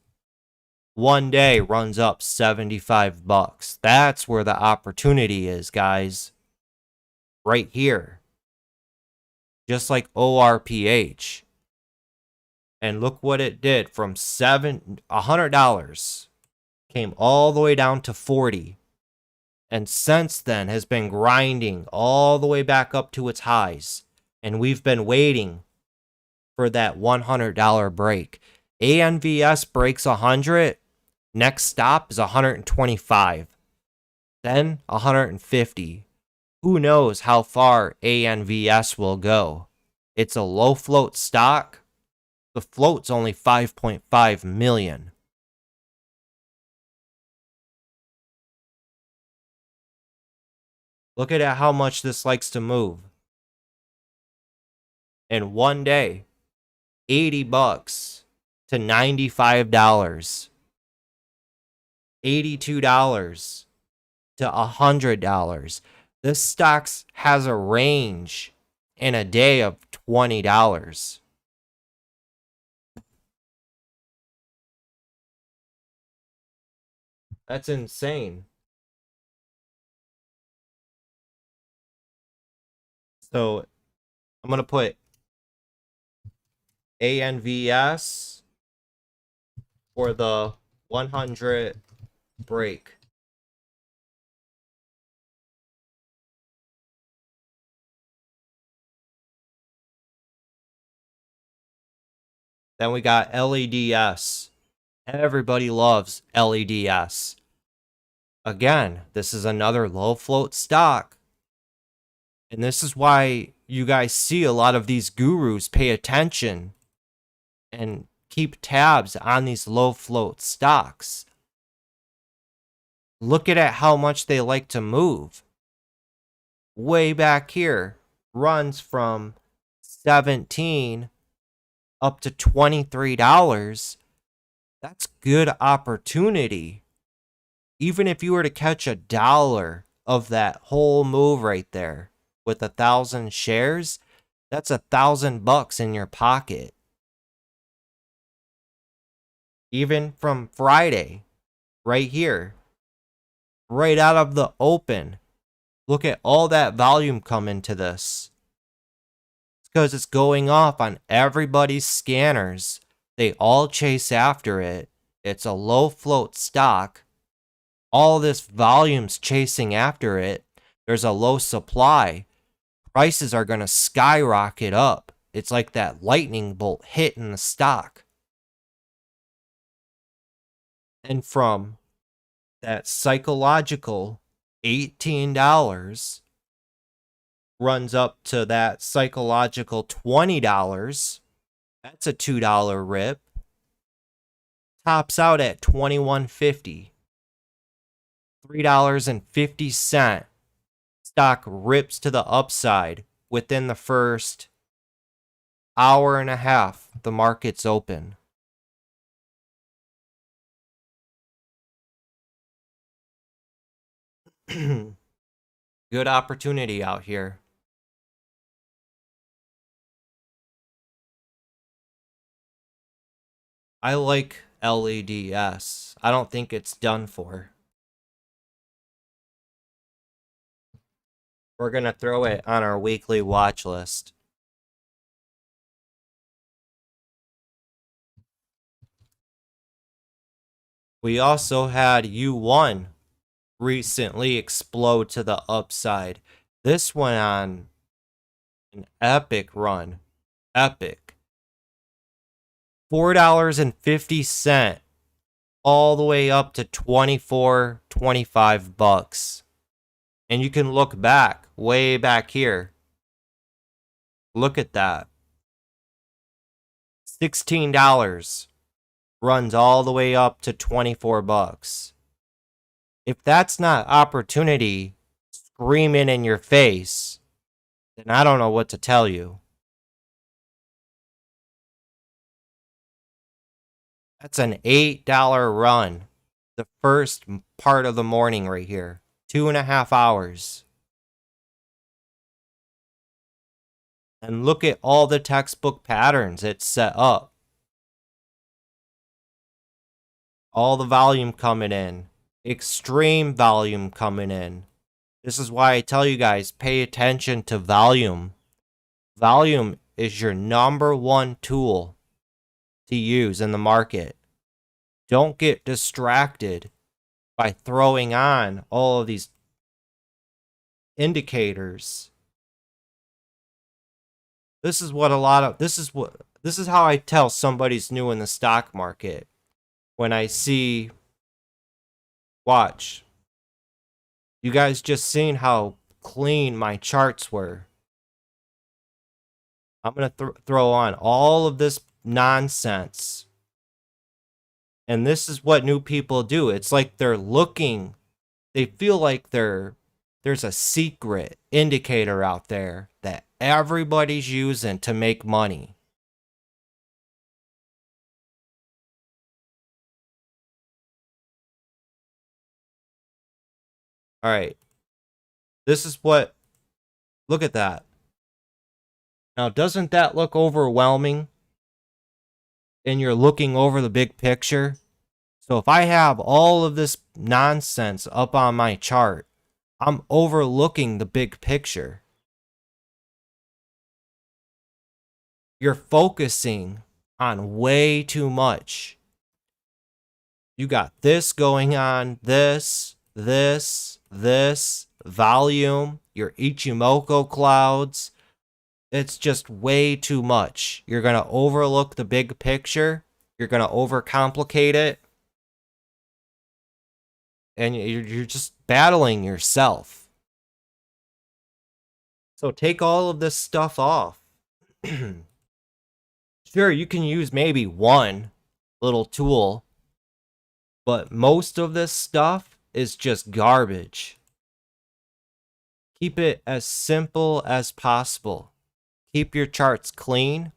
one day runs up $75. That's where the opportunity is, guys. Right here. Just like ORPH. And look what it did from $100 came all the way down to 40. And since then has been grinding all the way back up to its highs. And we've been waiting for that $100 break. ANVS breaks 100. Next stop is 125. Then 150. Who knows how far ANVS will go? It's a low float stock. The float's only 5.5 million. Look at how much this likes to move. In one day, $80 to $95. $82 to $100. This stock has a range in a day of $20. That's insane. So I'm going to put ANVS for the 100 break. Then we got LEDS. Everybody loves LEDS. Again, this is another low float stock. And this is why you guys see a lot of these gurus pay attention and keep tabs on these low float stocks. Look at how much they like to move. Way back here, runs from 17 up to $23. That's good opportunity. Even if you were to catch $1 of that whole move right there with 1,000 shares, that's $1,000 in your pocket. Even from Friday, right here, right out of the open, look at all that volume come into this. It's because it's going off on everybody's scanners. They all chase after it. It's a low float stock. All this volume's chasing after it. There's a low supply. Prices are going to skyrocket up. It's like that lightning bolt hitting the stock. And from that psychological $18 runs up to that psychological $20. That's a $2 rip. Tops out at $21.50. $3.50. Stock rips to the upside within the first hour and a half the market's open. Good opportunity out here. I like LEDS. I don't think it's done for. We're going to throw it on our weekly watch list. We also had U1 recently explode to the upside. This went on an epic run. Epic. $4.50 all the way up to $24, $25. And you can look back, way back here. Look at that. $16 runs all the way up to $24. If that's not opportunity screaming in your face, then I don't know what to tell you. That's an $8 run. The first part of the morning right here. 2.5 hours. And look at all the textbook patterns it's set up. All the volume coming in. Extreme volume coming in. This is why I tell you guys, pay attention to volume. Volume is your #1 tool to use in the market. Don't get distracted by throwing on all of these indicators. This is how I tell somebody's new in the stock market. When I see, watch, you guys just seen how clean my charts were. I'm going to throw on all of this nonsense. And this is what new people do. It's like they're looking, they feel like there's a secret indicator out there that everybody's using to make money. All right. This is what, look at that. Now, doesn't that look overwhelming? And you're looking over the big picture. So if I have all of this nonsense up on my chart, I'm overlooking the big picture. You're focusing on way too much. You got this going on, this, volume, your Ichimoku clouds. It's just way too much. You're going to overlook the big picture. You're going to overcomplicate it. And you're just battling yourself. So take all of this stuff off. Sure, you can use maybe one little tool, but most of this stuff is just garbage. Keep it as simple as possible. Keep your charts clean.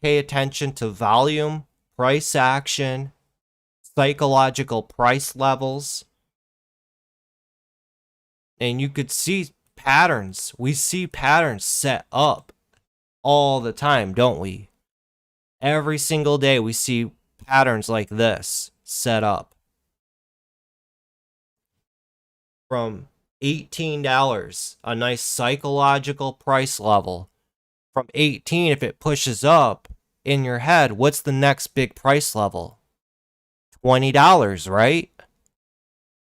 Pay attention to volume, price action, psychological price levels. And you could see patterns. We see patterns set up all the time, don't we? Every single day we see patterns like this set up. From $18, a nice psychological price level. From 18, if it pushes up in your head, what's the next big price level? $20, right?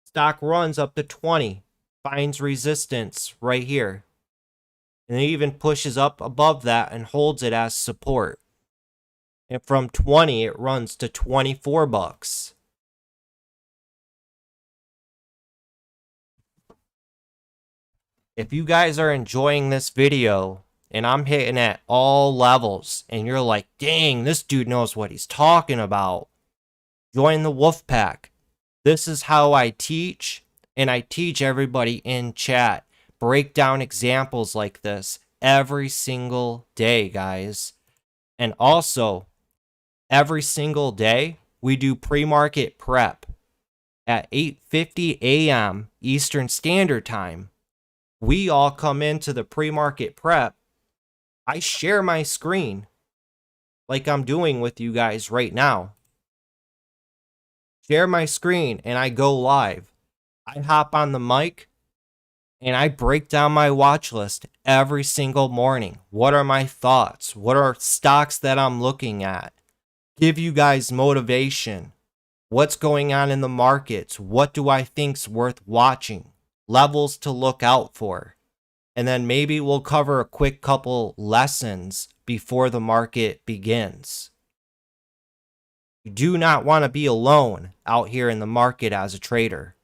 Stock runs up to 20, finds resistance right here. And it even pushes up above that and holds it as support. And from 20, it runs to $24. If you guys are enjoying this video and I'm hitting at all levels and you're like, dang, this dude knows what he's talking about, join the wolf pack. This is how I teach, and I teach everybody in chat. Break down examples like this every single day, guys. And also, every single day, we do pre-market prep at 8:50 a.m. Eastern Standard Time. We all come into the pre-market prep. I share my screen like I'm doing with you guys right now. Share my screen and I go live. I hop on the mic and I break down my watch list every single morning. What are my thoughts? What are stocks that I'm looking at? Give you guys motivation. What's going on in the markets? What do I think's worth watching? Levels to look out for. And then maybe we'll cover a quick couple lessons before the market begins. You do not want to be alone out here in the market as a trader.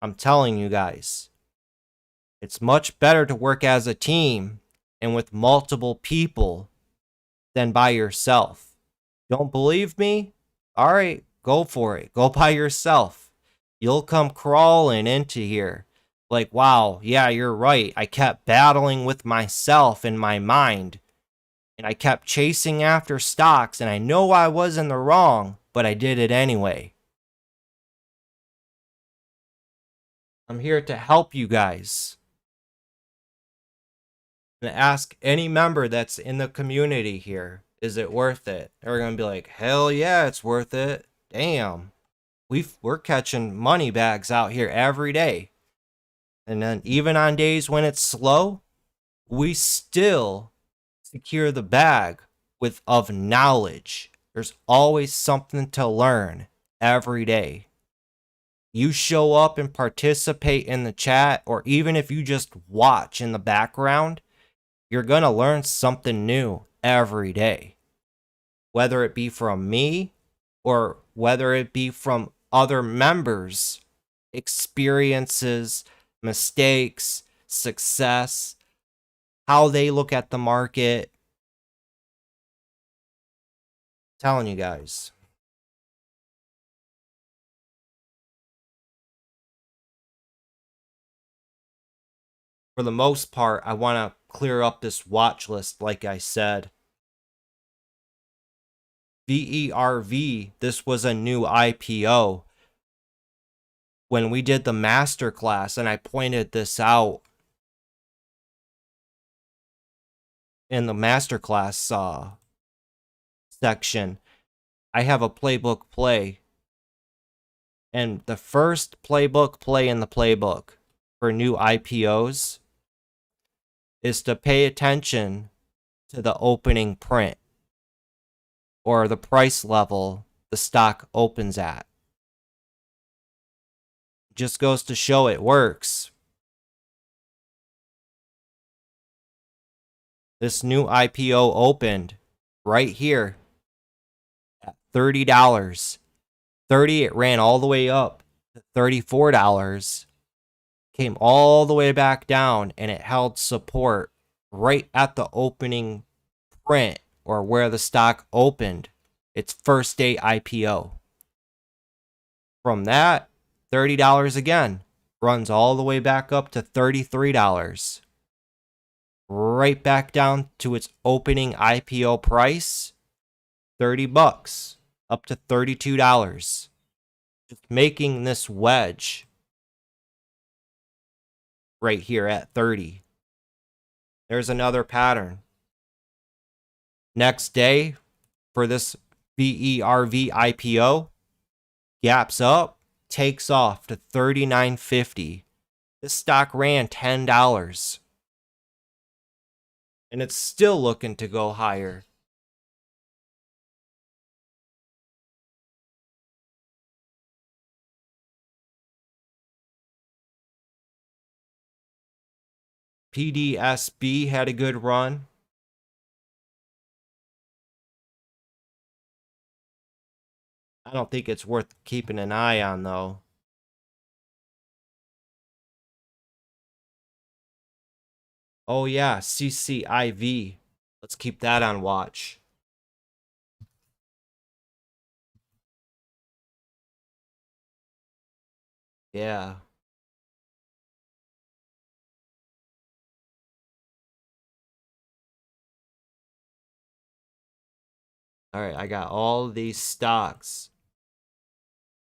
I'm telling you guys. It's much better to work as a team and with multiple people than by yourself. Don't believe me? All right, go for it. Go by yourself. You'll come crawling into here. Like, wow, yeah, you're right. I kept battling with myself in my mind, and I kept chasing after stocks, and I know I was in the wrong, but I did it anyway. I'm here to help you guys. And ask any member that's in the community here, is it worth it? They're going to be like, hell yeah, it's worth it. Damn. We're catching money bags out here every day. And then even on days when it's slow, we still secure the bag with of knowledge. There's always something to learn every day. You show up and participate in the chat, or even if you just watch in the background, you're going to learn something new every day. Whether it be from me or whether it be from other members' experiences, mistakes, success, how they look at the market. I'm telling you guys. For the most part, I want to clear up this watch list, like I said. VERV, this was a new IPO. When we did the masterclass, and I pointed this out in the masterclass section, I have a playbook play. And the first playbook play in the playbook for new IPOs is to pay attention to the opening print or the price level the stock opens at. Just goes to show it works. This new IPO opened right here at $30. 30, it ran all the way up to $34, came all the way back down, and it held support right at the opening print or where the stock opened its first day IPO. From that, $30 again runs all the way back up to $33. Right back down to its opening IPO price, $30 up to $32. Just making this wedge right here at 30. There's another pattern. Next day for this VERV IPO, gaps up, takes off to $39.50. This stock ran $10. And it's still looking to go higher. PDSB had a good run. I don't think it's worth keeping an eye on, though. Oh, yeah, CCIV. Let's keep that on watch. Yeah. All right, I got all these stocks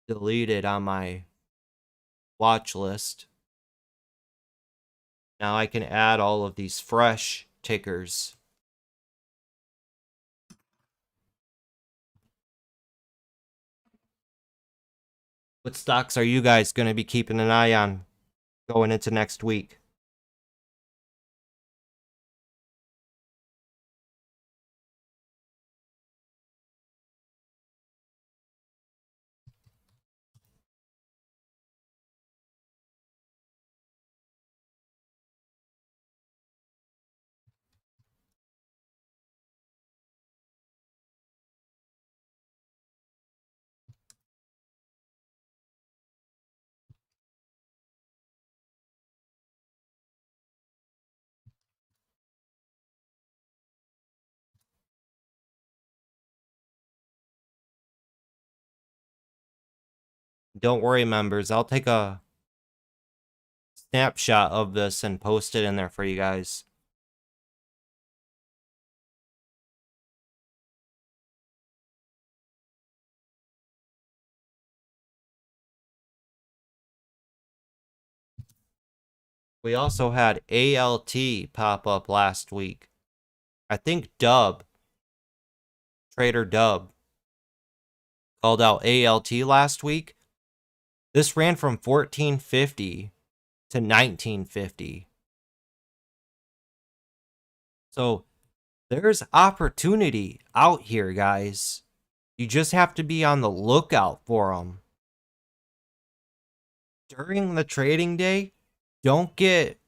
deleted on my watch list. Now I can add all of these fresh tickers. What stocks are you guys going to be keeping an eye on going into next week? Don't worry, members. I'll take a snapshot of this and post it in there for you guys. We also had ALT pop up last week. I think Trader Dub, called out ALT last week. This ran from 1450 to 1950. So there's opportunity out here, guys. You just have to be on the lookout for them. During the trading day, don't get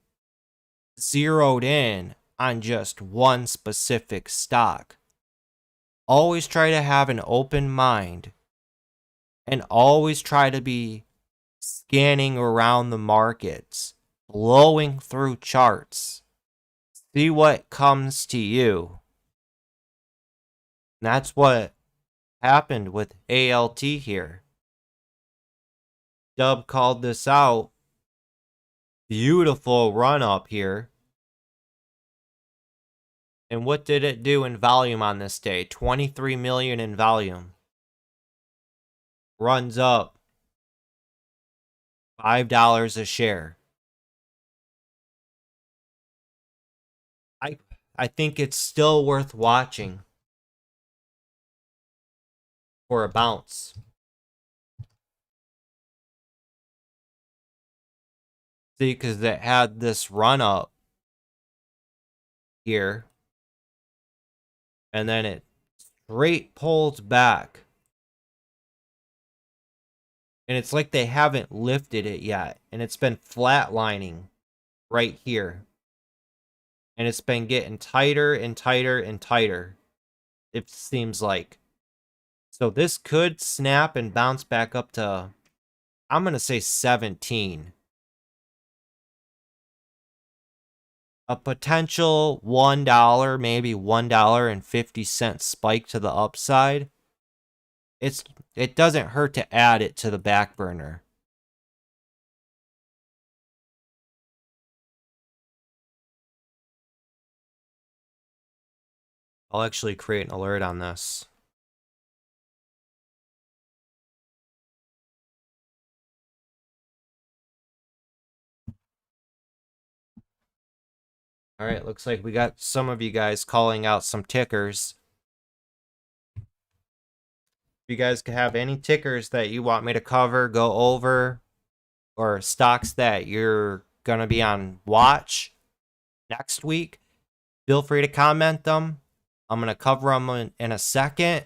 zeroed in on just one specific stock. Always try to have an open mind and always try to be scanning around the markets, blowing through charts. See what comes to you. And that's what happened with ALT here. Dub called this out. Beautiful run up here. And what did it do in volume on this day? 23 million in volume. Runs up $5 a share. I think it's still worth watching for a bounce. See, because it had this run up here. And then it straight pulls back. And it's like they haven't lifted it yet. And it's been flatlining right here. And it's been getting tighter and tighter and tighter, it seems like. So this could snap and bounce back up to, I'm going to say 17. A potential $1, maybe $1.50 spike to the upside. It doesn't hurt to add it to the back burner. I'll actually create an alert on this. All right, looks like we got some of you guys calling out some tickers. If you guys could have any tickers that you want me to cover, go over, or stocks that you're going to be on watch next week, feel free to comment them. I'm going to cover them in a second.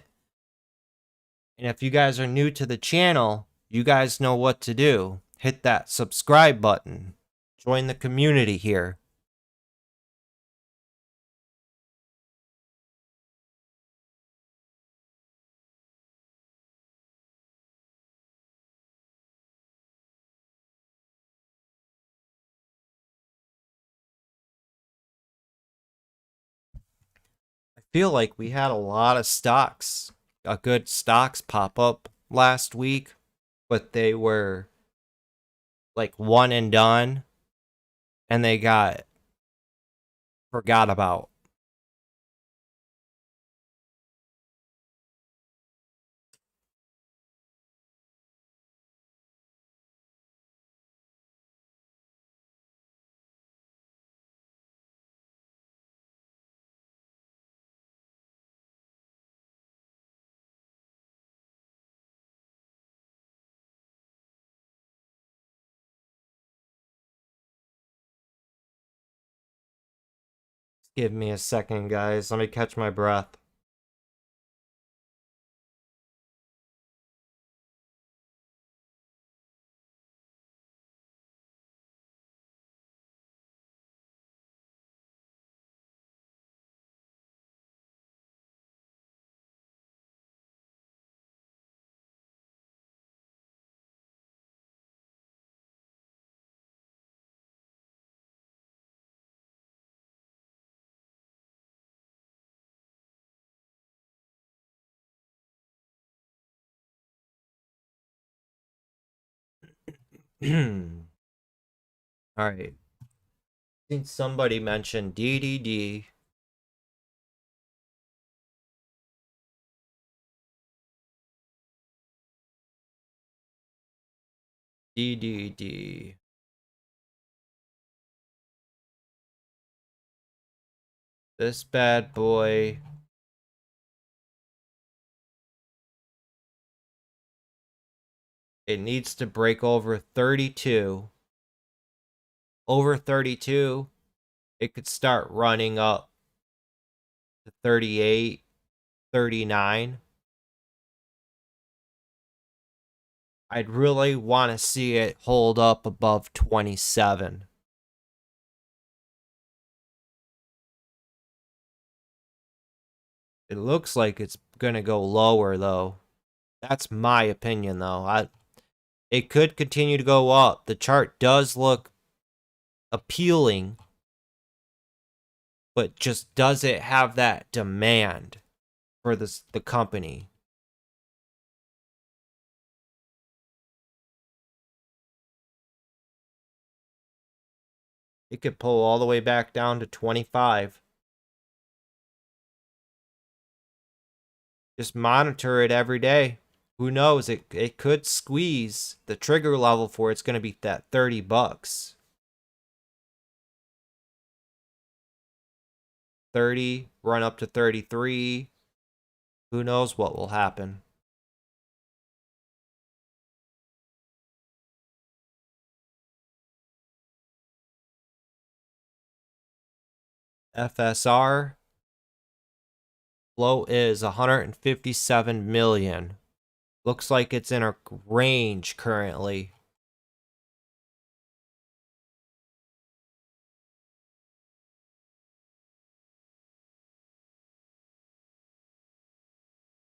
And if you guys are new to the channel, you guys know what to do. Hit that subscribe button. Join the community here. I feel like we had a lot of stocks, good stocks pop up last week, but they were like one and done, and they got forgot about. Give me a second, guys. Let me catch my breath. All right. I think somebody mentioned DDD. DDD. This bad boy. It needs to break over 32. Over 32, it could start running up to 38, 39. I'd really want to see it hold up above 27. It looks like it's going to go lower, though. That's my opinion, though. It could continue to go up. The chart does look appealing, but just does it have that demand for the company? It could pull all the way back down to 25. Just monitor it every day. Who knows? It could squeeze. The trigger level for it's going to be that 30 bucks. 30, run up to 33. Who knows what will happen? FSR low is 157 million. Looks like it's in a range currently.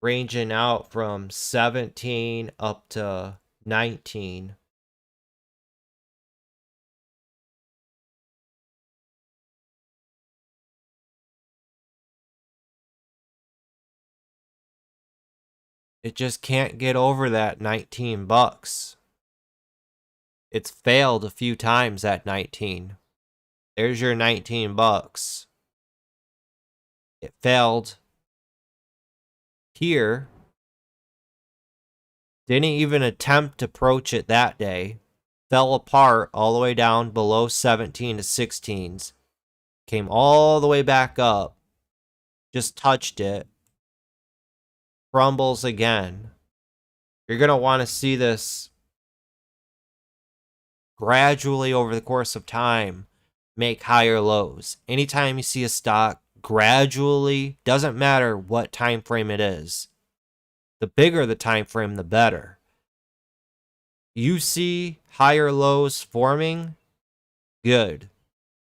Ranging out from 17 up to 19. It just can't get over that 19 bucks. It's failed a few times at 19. There's your 19 bucks. It failed here. Didn't even attempt to approach it that day. Fell apart all the way down below 17 to 16s. Came all the way back up. Just touched it. Crumbles again. You're going to want to see this gradually over the course of time make higher lows. Anytime you see a stock gradually, doesn't matter what time frame it is. The bigger the time frame, the better. You see higher lows forming, good.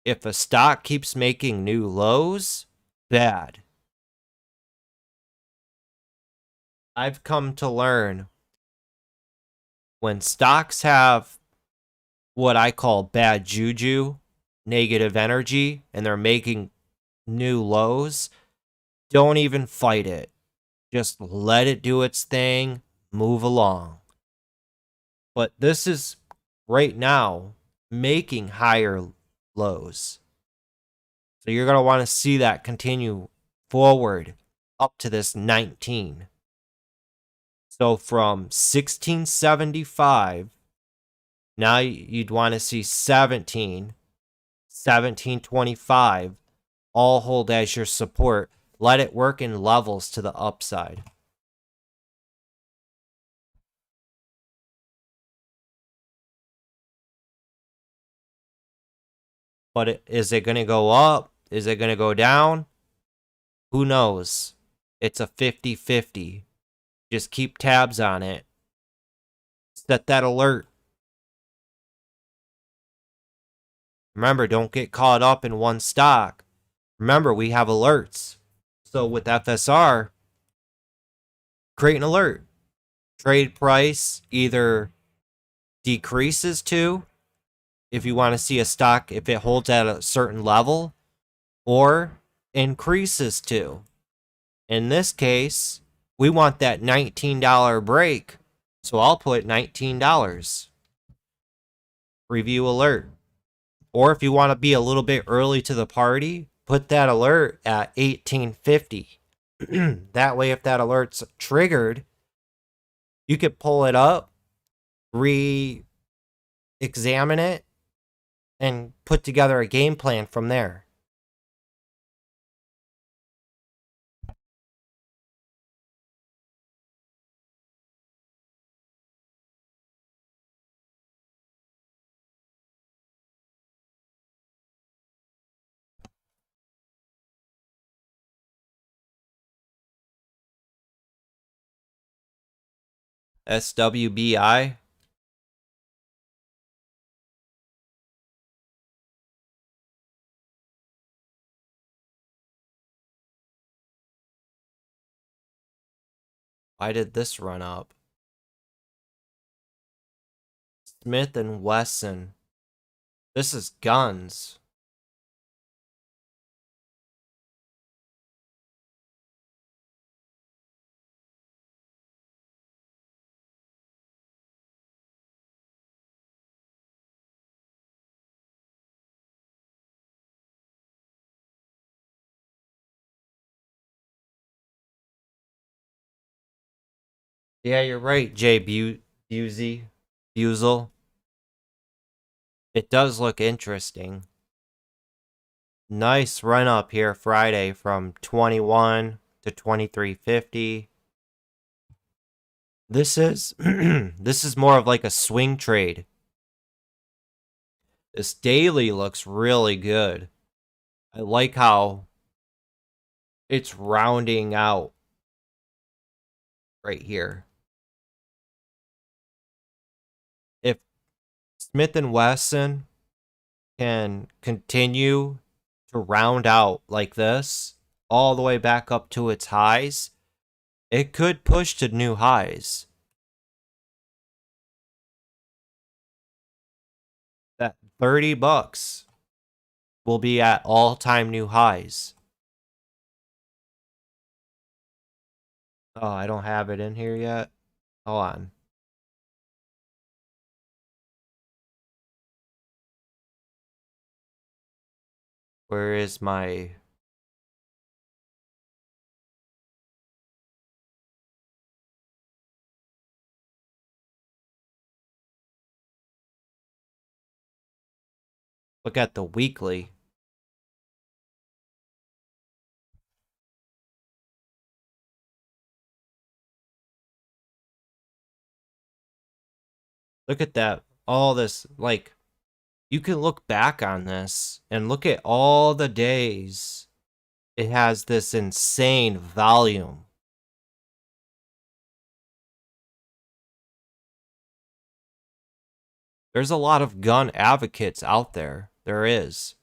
If a stock keeps making new lows, bad. I've come to learn when stocks have what I call bad juju, negative energy, and they're making new lows, don't even fight it. Just let it do its thing, move along. But this is right now making higher lows. So you're going to want to see that continue forward up to this 19. So from 1675, now you'd want to see 17, 1725, all hold as your support. Let it work in levels to the upside. But is it going to go up? Is it going to go down? Who knows? It's a 50-50. Just keep tabs on it. Set that alert. Remember, don't get caught up in one stock. Remember, we have alerts. So with FSR, create an alert. Trade price either decreases to, if you want to see a stock, if it holds at a certain level, or increases to. In this case, we want that $19 break, so I'll put $19. Review alert. Or if you want to be a little bit early to the party, put that alert at 1850. That way, if that alert's triggered, you could pull it up, re examine it, and put together a game plan from there. SWBI. Why did this run up? Smith and Wesson. This is guns. Yeah, you're right, Jay Busey. Buzel. It does look interesting. Nice run up here Friday from 21 to 2350. This is this is more of like a swing trade. This daily looks really good. I like how it's rounding out right here. If Smith and Wesson can continue to round out like this all the way back up to its highs, it could push to new highs. That $30 will be at all-time new highs. Oh, I don't have it in here yet. Hold on. Where is my... Look at the weekly. Look at that. All this, like, you can look back on this and look at all the days it has this insane volume. There's a lot of gun advocates out there. There is.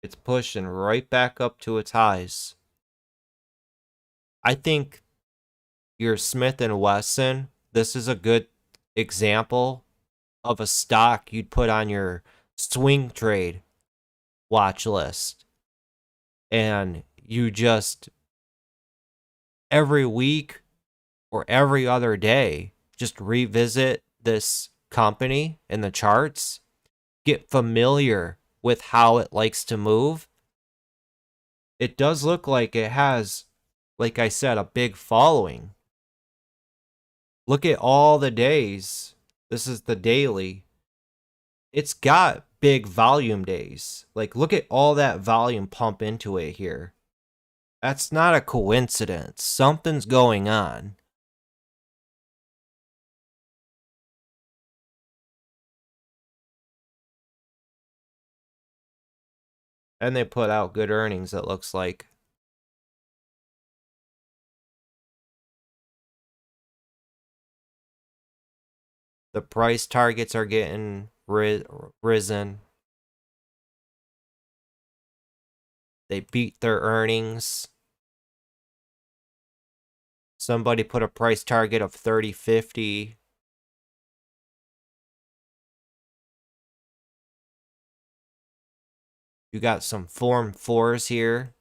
It's pushing right back up to its highs. I think your Smith and Wesson, this is a good example of a stock you'd put on your swing trade watch list. And you just every week or every other day just revisit this company in the charts, get familiar with how it likes to move. It does look like it has, like I said, a big following. Look at all the days. This is the daily. It's got big volume days. Like, look at all that volume pump into it here. That's not a coincidence. Something's going on. And they put out good earnings, it looks like. The price targets are getting risen. They beat their earnings. Somebody put a price target of 30.50. You got some Form 4s here.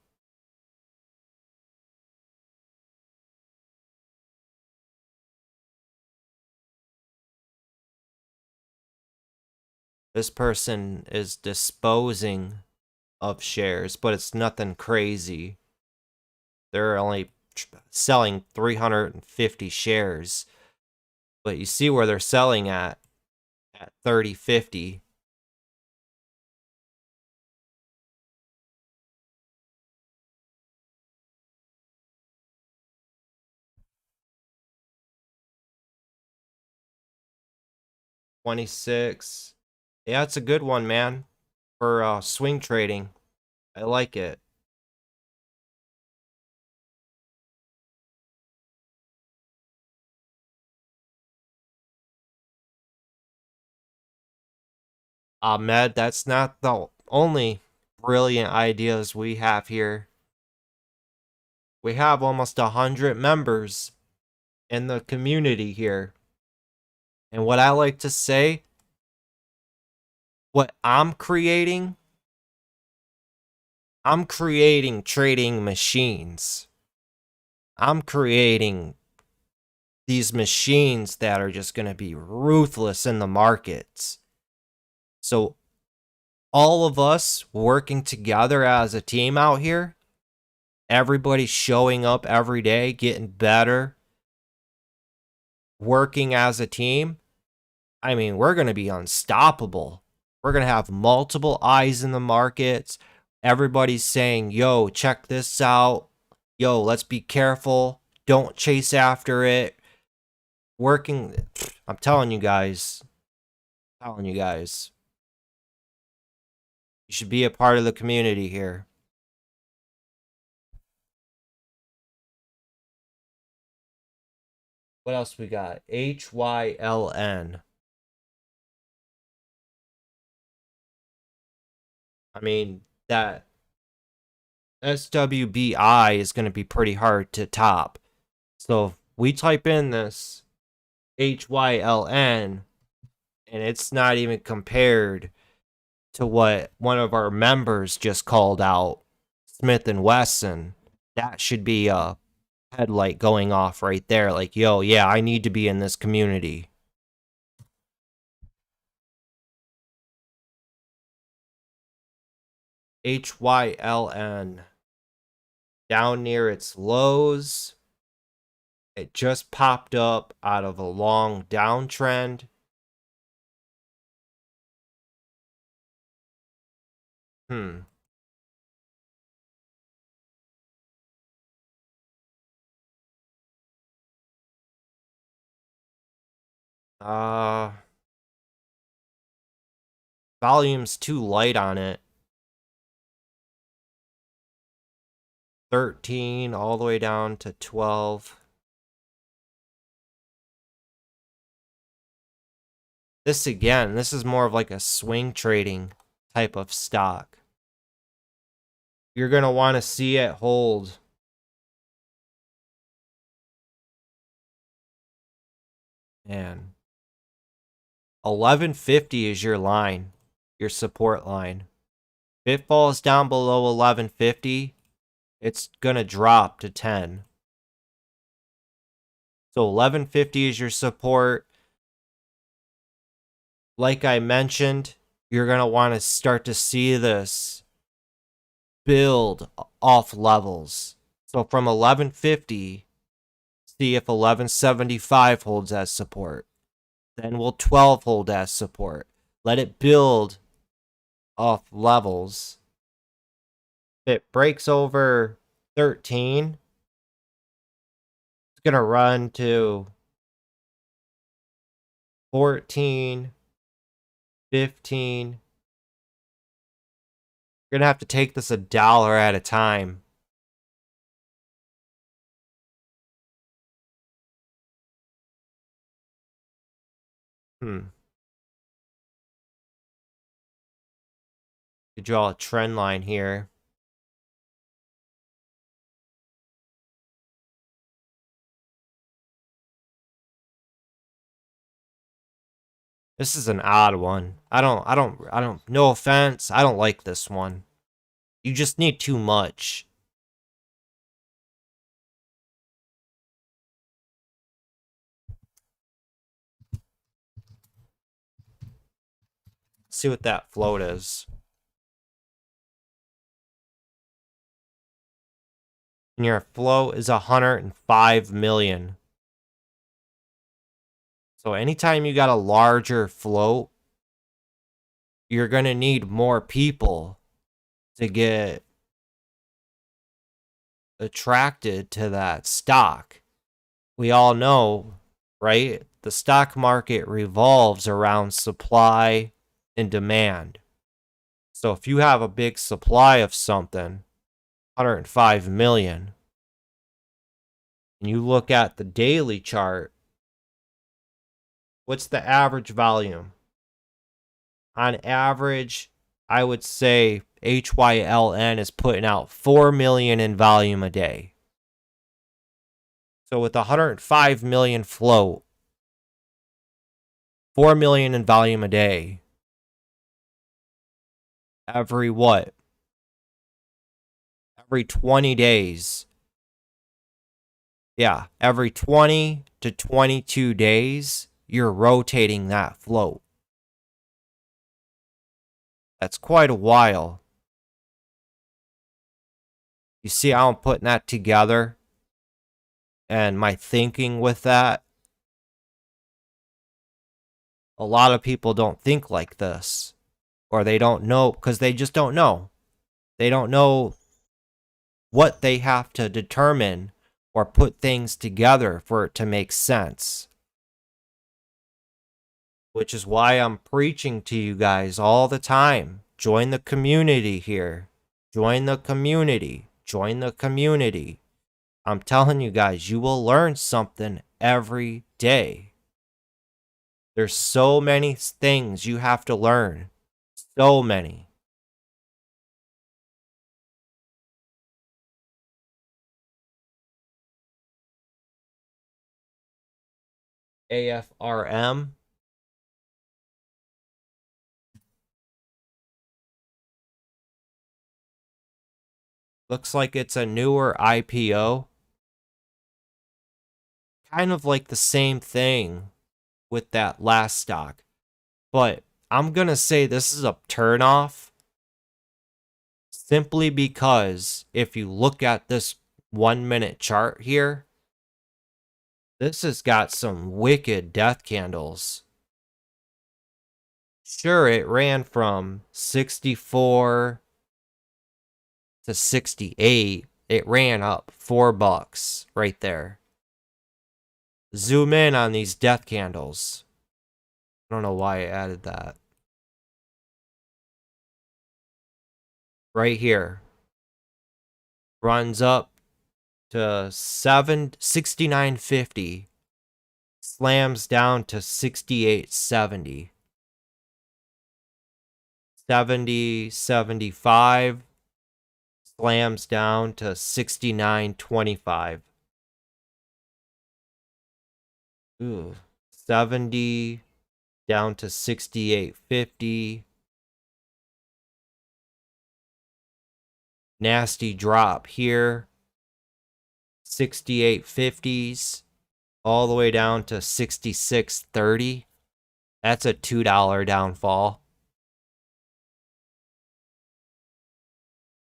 This person is disposing of shares, but it's nothing crazy. They're only selling 350 shares. But you see where they're selling at 30.50. $26. Yeah, it's a good one, man, for swing trading. I like it. Ahmed, that's not the only brilliant ideas we have here. We have almost 100 members in the community here. And what I like to say, what I'm creating trading machines. I'm creating these machines that are just going to be ruthless in the markets. So all of us working together as a team out here, everybody showing up every day, getting better, working as a team. I mean, we're going to be unstoppable. We're going to have multiple eyes in the markets. Everybody's saying, yo, check this out. Yo, let's be careful. Don't chase after it. Working, I'm telling you guys. You should be a part of the community here. What else we got? HYLN. I mean, that SWBI is going to be pretty hard to top. So if we type in this HYLN, and it's not even compared to what one of our members just called out, Smith and Wesson. That should be a headlight going off right there. Like, yo, yeah, I need to be in this community. HYLN. Down near its lows. It just popped up out of a long downtrend. Uh, Volume's too light on it. 13 all the way down to 12. This again, this is more of like a swing trading type of stock. You're going to want to see it hold. Man. 1150 is your line, your support line. If it falls down below 1150, it's going to drop to 10. So 1150 is your support. Like I mentioned, you're going to want to start to see this build off levels. So from 1150, see if 1175 holds as support. Then will 12 hold as support. Let it build off levels. If it breaks over 13, it's going to run to 14, 15. You're going to have to take this $1 at a time. You draw a trend line here. This is an odd one. No offense. I don't like this one. You just need too much. See what that float is. And your float is 105 million. So anytime you got a larger float, you're going to need more people to get attracted to that stock. We all know, right? The stock market revolves around supply and demand. So if you have a big supply of something, 105 million, and you look at the daily chart, what's the average volume? On average, I would say HYLN is putting out 4 million in volume a day. So with 105 million float, 4 million in volume a day, every what? Every 20 days. Yeah, every 20 to 22 days, you're rotating that float. That's quite a while. You see how I'm putting that together? And my thinking with that? A lot of people don't think like this. Or they don't know, because they just don't know. They don't know what they have to determine or put things together for it to make sense. Which is why I'm preaching to you guys all the time. Join the community here. Join the community. Join the community. I'm telling you guys, you will learn something every day. There's so many things you have to learn. So many. AFRM. Looks like it's a newer IPO. Kind of like the same thing with that last stock. But I'm going to say this is a turnoff. Simply because if you look at this 1 minute chart here, this has got some wicked death candles. Sure, it ran from 64 to 68. It ran up $4 right there. Zoom in on these death candles. I don't know why I added that. Right here. Runs up to 69.50. Slams down to 68.70. 70.75. Slams down to 69.25. Ooh. 70 down to 68.50. Nasty drop here. 68.50s all the way down to 66.30. That's a $2 downfall.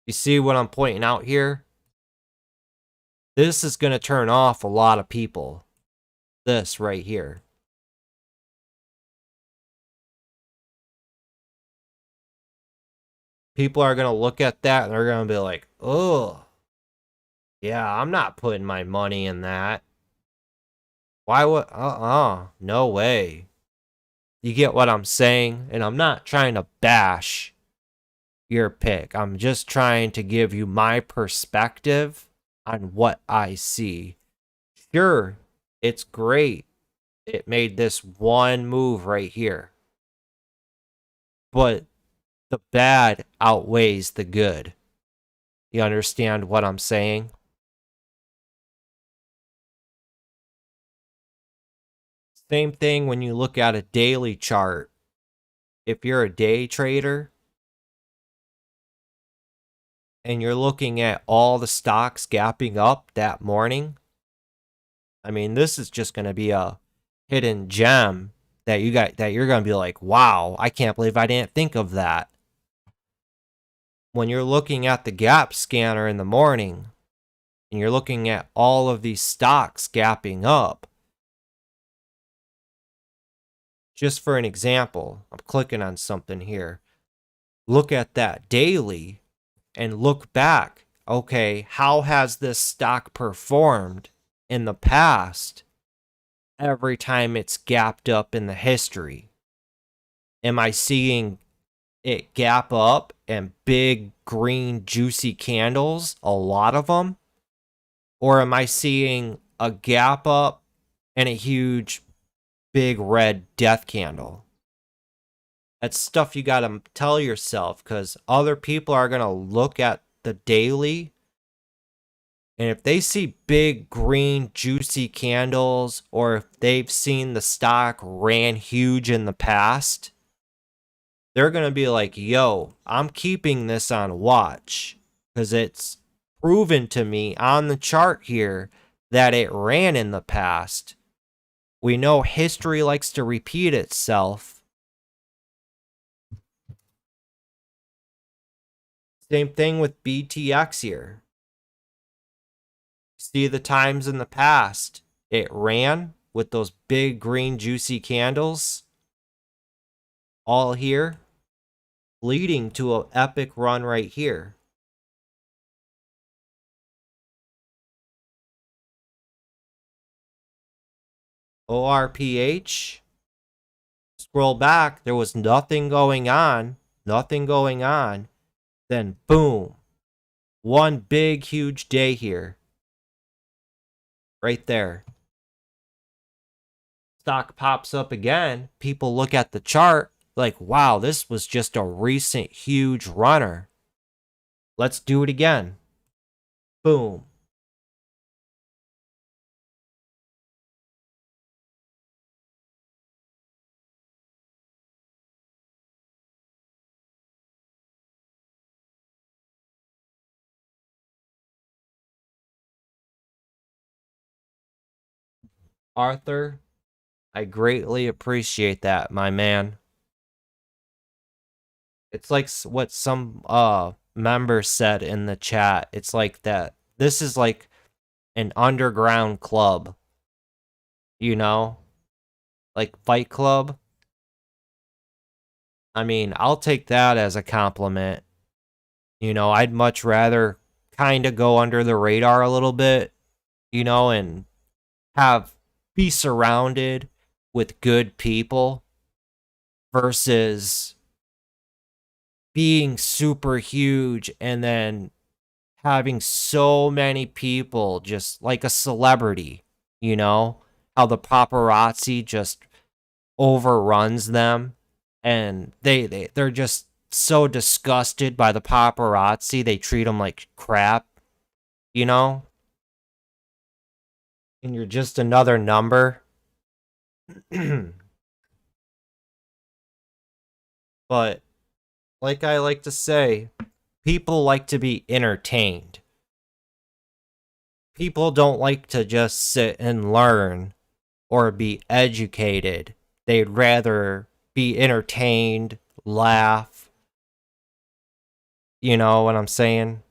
You see what I'm pointing out here? This is going to turn off a lot of people. This right here. People are going to look at that and they're going to be like, oh, yeah, I'm not putting my money in that. Why would, no way. You get what I'm saying? And I'm not trying to bash your pick. I'm just trying to give you my perspective on what I see. Sure, it's great. It made this one move right here. But the bad outweighs the good. You understand what I'm saying? Same thing when you look at a daily chart. If you're a day trader and you're looking at all the stocks gapping up that morning, I mean, this is just going to be a hidden gem that you're going to be like, wow, I can't believe I didn't think of that. When you're looking at the gap scanner in the morning and you're looking at all of these stocks gapping up, just for an example, I'm clicking on something here. Look at that daily and look back. Okay, how has this stock performed in the past every time it's gapped up in the history? Am I seeing it gap up and big green juicy candles, a lot of them? Or am I seeing a gap up and a huge big red death candle? That's stuff you got to tell yourself, because other people are going to look at the daily, and if they see big green juicy candles, or if they've seen the stock ran huge in the past, they're going to be like, yo, I'm keeping this on watch, because it's proven to me on the chart here that it ran in the past. We know history likes to repeat itself. Same thing with BTX here. See the times in the past it ran with those big green juicy candles all here, leading to an epic run right here. ORPH, scroll back, there was nothing going on, then boom, one big huge day here, right there. Stock pops up again, people look at the chart like, wow, this was just a recent huge runner. Let's do it again. Boom. Arthur, I greatly appreciate that, my man. It's like what some member said in the chat. It's like that this is like an underground club. You know? Like Fight Club. I mean, I'll take that as a compliment. You know, I'd much rather kind of go under the radar a little bit, you know, and be surrounded with good people versus being super huge and then having so many people, just like a celebrity, you know, how the paparazzi just overruns them, and they're just so disgusted by the paparazzi, they treat them like crap, you know, and you're just another number. But like I like to say, people like to be entertained. People don't like to just sit and learn or be educated. They'd rather be entertained, laugh. You know what I'm saying?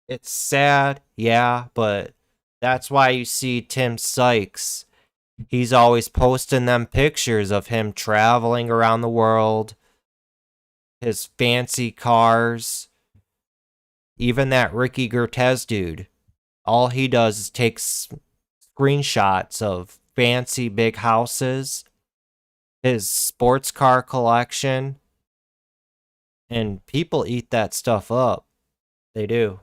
It's sad, yeah, but that's why you see Tim Sykes. He's always posting them pictures of him traveling around the world, his fancy cars. Even that Ricky Gervais dude, all he does is takes screenshots of fancy big houses, his sports car collection, and people eat that stuff up. They do.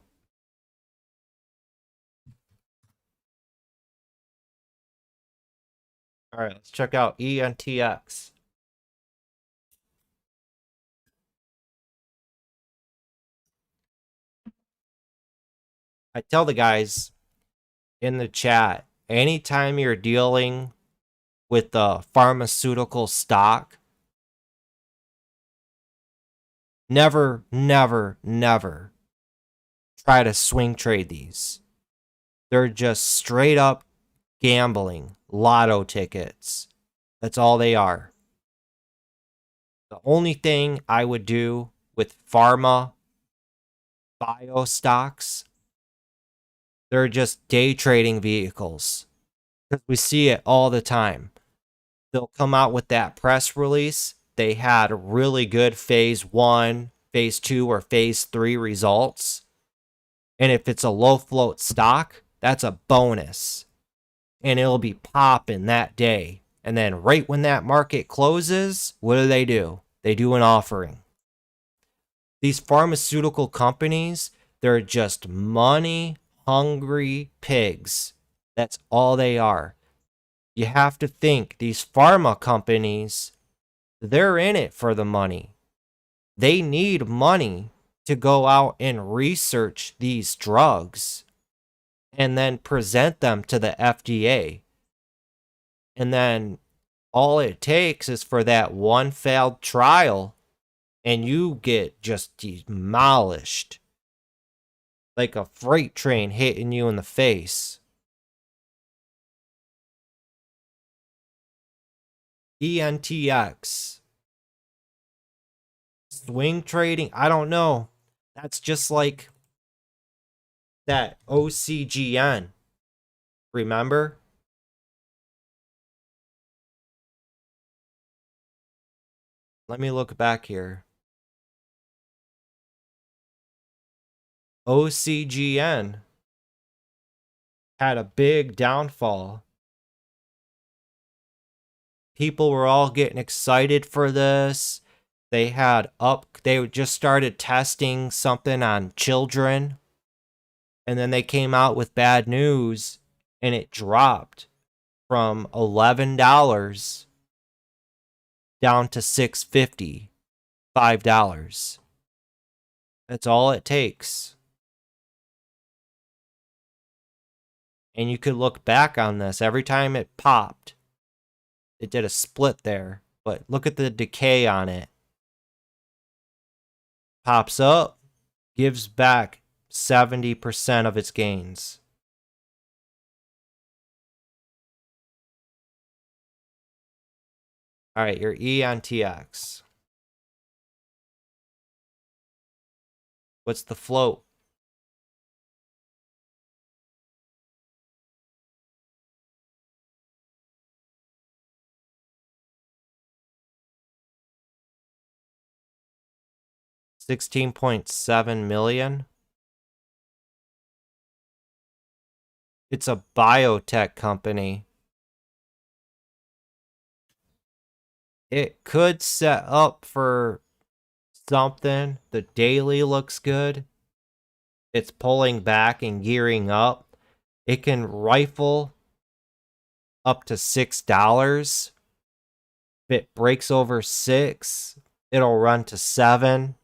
All right, let's check out ENTX. I tell the guys in the chat, anytime you're dealing with the pharmaceutical stock, never try to swing trade these. They're just straight up gambling, lotto tickets. That's all they are. The only thing I would do with pharma bio stocks, they're just day trading vehicles. Because we see it all the time. They'll come out with that press release. They had really good phase 1, phase 2, or phase 3 results. And if it's a low float stock, that's a bonus. And it'll be popping that day. And then right when that market closes, what do? They do an offering. These pharmaceutical companies, they're just money hungry pigs. That's all they are. You have to think these pharma companies, they're in it for the money. They need money to go out and research these drugs and then present them to the FDA. And then all it takes is for that one failed trial and you get just demolished like a freight train hitting you in the face. ENTX. Swing trading, I don't know. That's just like that OCGN. Remember? Let me look back here. OCGN had a big downfall. People were all getting excited for this. They just started testing something on children. And then they came out with bad news and it dropped from $11 down to $6.50, $5. That's all it takes. And you could look back on this every time it popped. It did a split there, but look at the decay on it. Pops up, gives back 70% of its gains. All right, your ENTX. What's the float? $16.7 million. It's a biotech company. It could set up for something. The daily looks good. It's pulling back and gearing up. It can rifle up to $6. If it breaks over 6, it'll run to 7.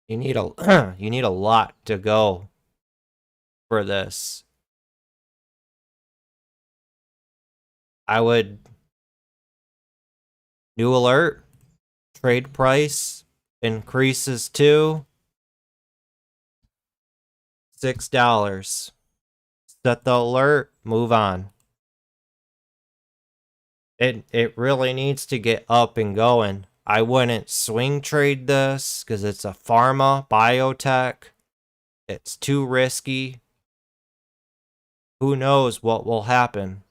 You need a lot to go for this. I would new alert, trade price increases to $6. Set the alert, move on. It really needs to get up and going. I wouldn't swing trade this because it's a pharma biotech. It's too risky. Who knows what will happen?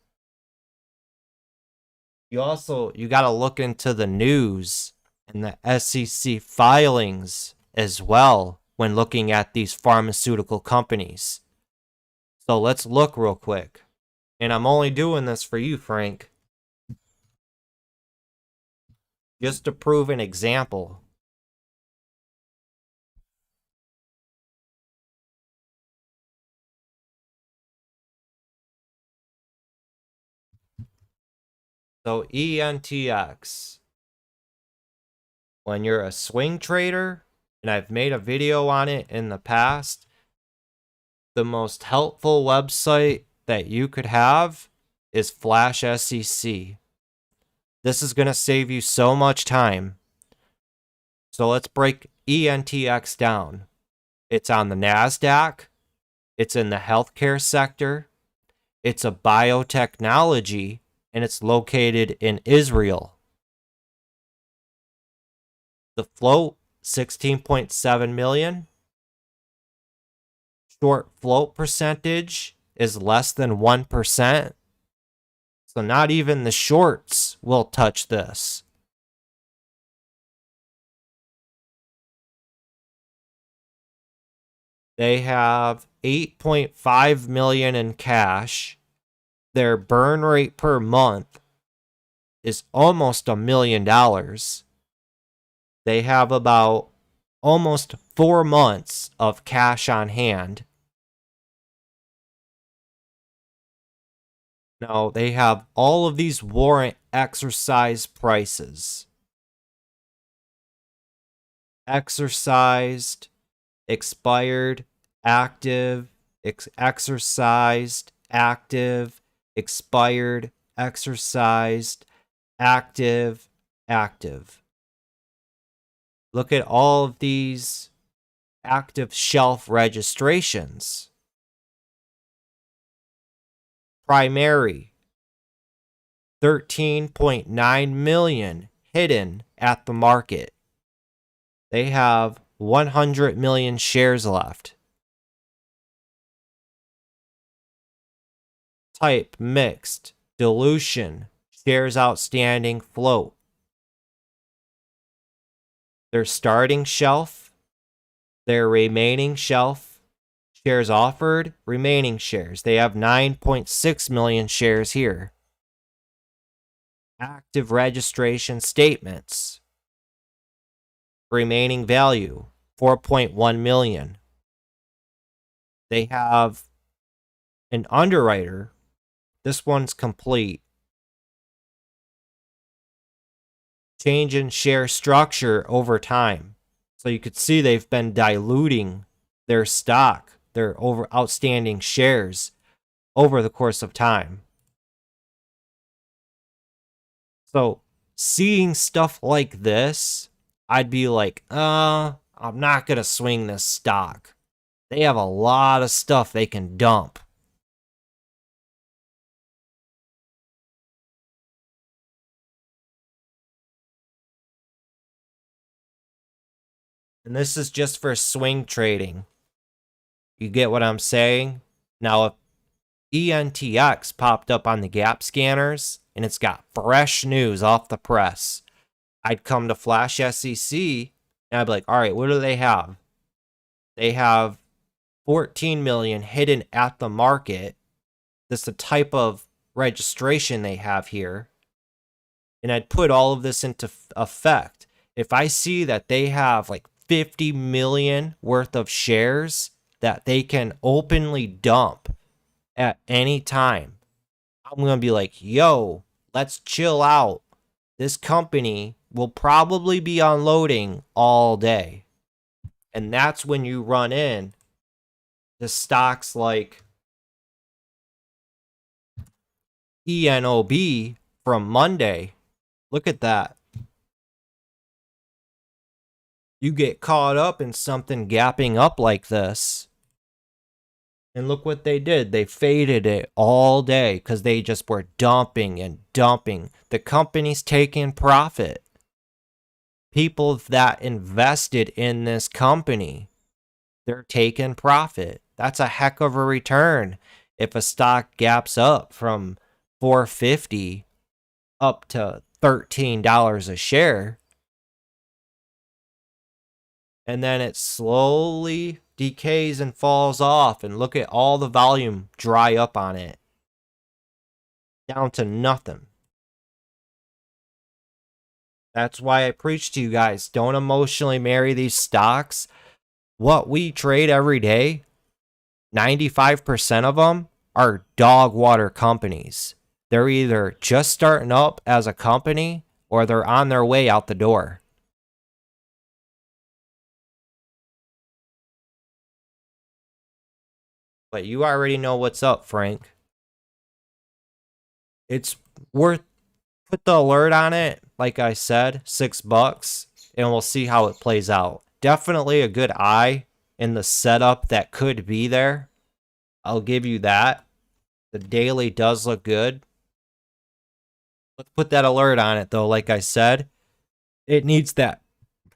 You got to look into the news and the SEC filings as well when looking at these pharmaceutical companies. So let's look real quick. And I'm only doing this for you, Frank. Just to prove an example. So ENTX. When you're a swing trader, and I've made a video on it in the past, the most helpful website that you could have is Flash SEC. This is going to save you so much time. So let's break ENTX down. It's on the NASDAQ. It's in the healthcare sector. It's a biotechnology, and it's located in Israel. The float, 16.7 million. Short float percentage is less than 1%. So not even the shorts will touch this. They have 8.5 million in cash. Their burn rate per month is almost $1 million. They have about almost 4 months of cash on hand. Now, they have all of these warrant exercise prices. Exercised, expired, active, exercised, active, expired, exercised, active, active. Look at all of these active shelf registrations. Primary, 13.9 million hidden at the market. They have 100 million shares left. Type, mixed, dilution, shares outstanding, float. Their starting shelf, their remaining shelf, shares offered, remaining shares. They have 9.6 million shares here. Active registration statements. Remaining value, 4.1 million. They have an underwriter. This one's complete. Change in share structure over time. So you could see they've been diluting their stock, their outstanding shares over the course of time. So seeing stuff like this, I'd be like, I'm not going to swing this stock. They have a lot of stuff they can dump. And this is just for swing trading. You get what I'm saying? Now, if ENTX popped up on the Gap scanners and it's got fresh news off the press, I'd come to Flash SEC and I'd be like, all right, what do they have? They have 14 million hidden at the market. That's the type of registration they have here. And I'd put all of this into effect. If I see that they have like 50 million worth of shares that they can openly dump at any time, I'm going to be like, yo, let's chill out. This company will probably be unloading all day. And that's when you run in to stocks like ENOB from Monday. Look at that. You get caught up in something gapping up like this. And look what they did. They faded it all day because they just were dumping and dumping. The company's taking profit. People that invested in this company, they're taking profit. That's a heck of a return if a stock gaps up from $4.50 up to $13 a share. And then it slowly decays and falls off, and look at all the volume dry up on it. Down to nothing. That's why I preach to you guys, don't emotionally marry these stocks. What we trade every day, 95% of them are dog water companies. They're either just starting up as a company or they're on their way out the door. But you already know what's up, Frank. It's worth, put the alert on it, like I said, $6, and we'll see how it plays out. Definitely a good eye in the setup that could be there. I'll give you that. The daily does look good. Let's put that alert on it, though. Like I said, it needs that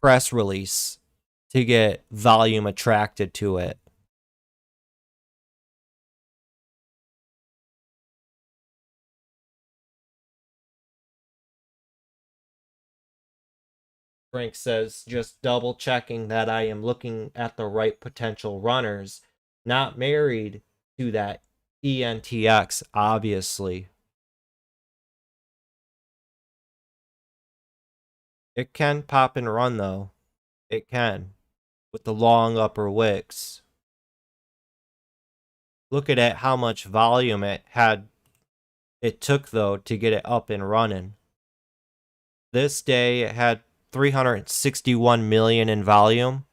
press release to get volume attracted to it. Frank says, just double checking that I am looking at the right potential runners, not married to that ENTX, obviously. It can pop and run, though. It can, with the long upper wicks. Look at it, how much volume it took, though, to get it up and running. This day, it had 361 million in volume.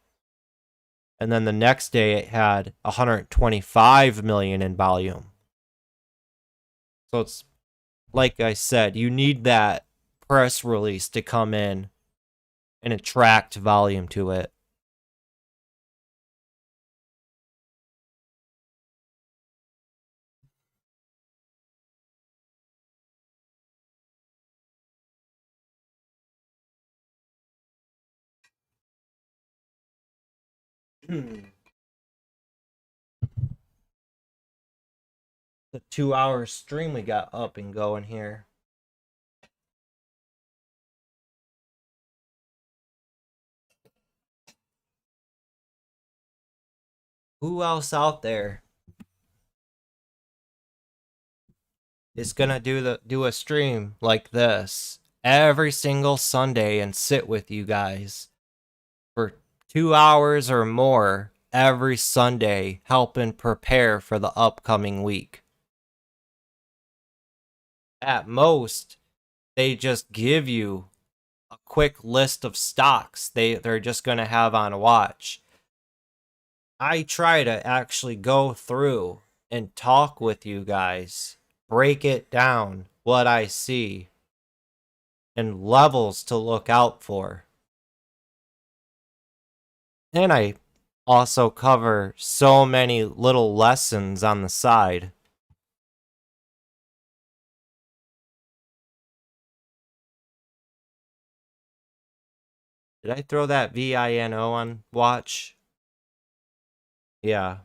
And then the next day, it had 125 million in volume. So it's, like I said, you need that press release to come in and attract volume to it. The 2-hour stream we got up and going here. Who else out there is gonna do a stream like this every single Sunday and sit with you guys for 2 hours or more every Sunday, helping prepare for the upcoming week? At most, they just give you a quick list of stocks they're just gonna have on watch. I try to actually go through and talk with you guys, break it down, what I see, and levels to look out for. And I also cover so many little lessons on the side. Did I throw that VINO on watch? Yeah.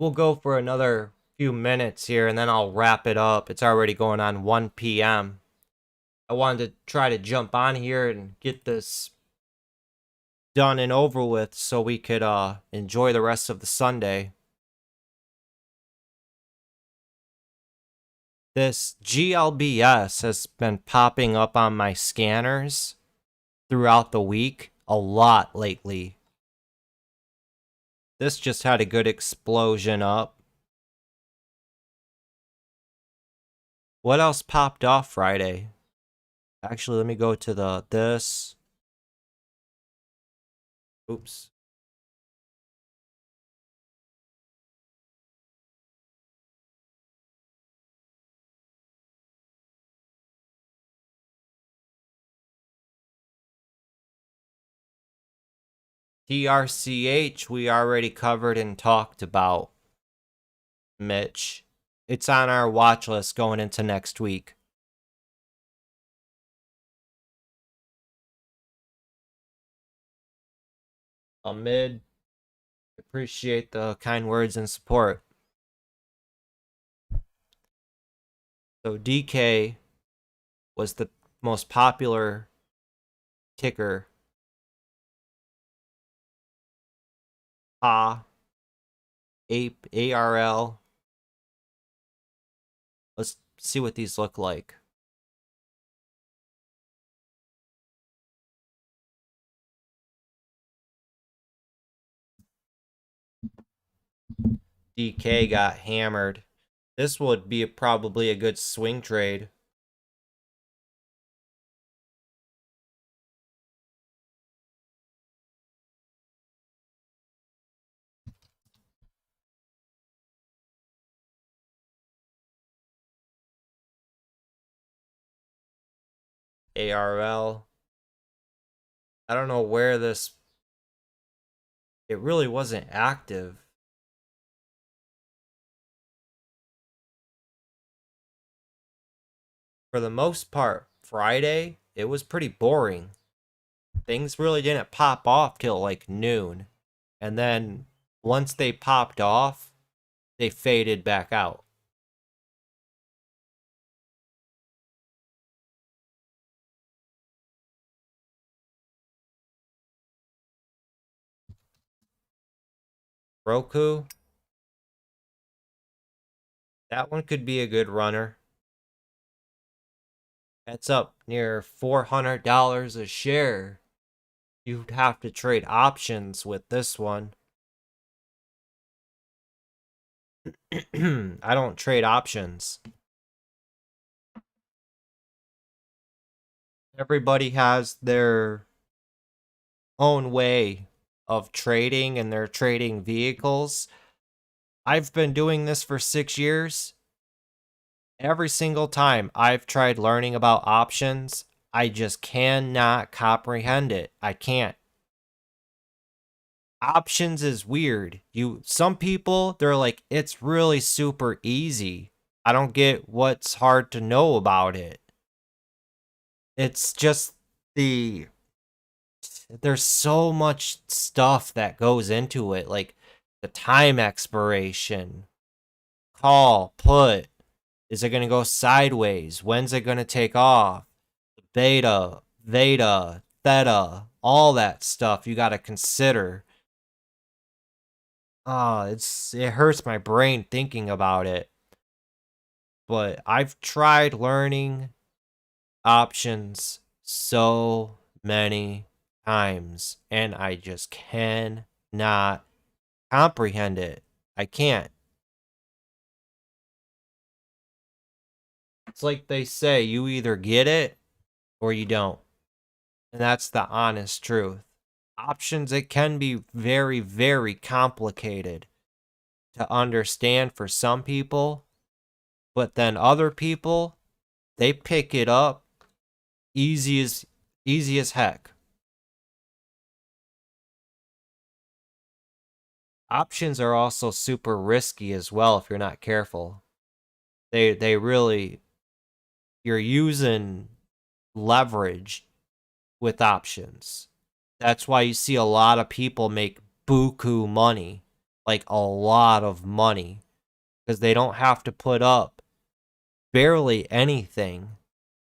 We'll go for another few minutes here and then I'll wrap it up. It's already going on 1 p.m. I wanted to try to jump on here and get this done and over with so we could enjoy the rest of the Sunday. This GLBS has been popping up on my scanners throughout the week a lot lately. This just had a good explosion up. What else popped off Friday? Actually, let me go to this. Oops. TRCH we already covered and talked about, Mitch. It's on our watch list going into next week. Amid, appreciate the kind words and support. So DK was the most popular ticker. Ape, ARL. Let's see what these look like. DK got hammered. This would be probably a good swing trade. ARL. I don't know where this, it really wasn't active. For the most part, Friday, it was pretty boring. Things really didn't pop off till like noon. And then once they popped off, they faded back out. Roku, that one could be a good runner. That's up near $400 a share. You'd have to trade options with this one. I don't trade options. Everybody has their own way of trading and their trading vehicles. I've been doing this for 6 years. Every single time I've tried learning about options, I just cannot comprehend it. I can't. Options is weird. Some people, they're like, it's really super easy. I don't get what's hard to know about it. It's just the there's so much stuff that goes into it, like the time expiration, call, put, is it going to go sideways? When's it going to take off? Beta, theta, theta, all that stuff you got to consider. It hurts my brain thinking about it. But I've tried learning options so many times and I just cannot comprehend it. I can't. It's like they say, you either get it or you don't. And that's the honest truth. Options, it can be very, very complicated to understand for some people, but then other people, they pick it up easy as heck. Options are also super risky as well if you're not careful. They really, you're using leverage with options. That's why you see a lot of people make buku money, like a lot of money, because they don't have to put up barely anything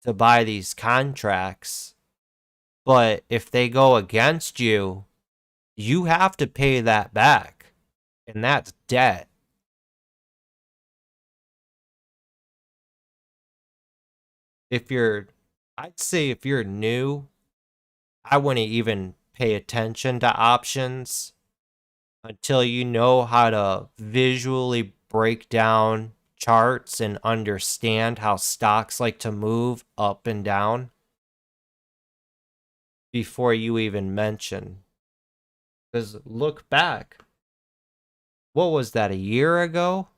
to buy these contracts. But if they go against you, you have to pay that back, and that's debt. If you're, I'd say if you're new, I wouldn't even pay attention to options until you know how to visually break down charts and understand how stocks like to move up and down before you even mention. Because look back, what was that, a year ago?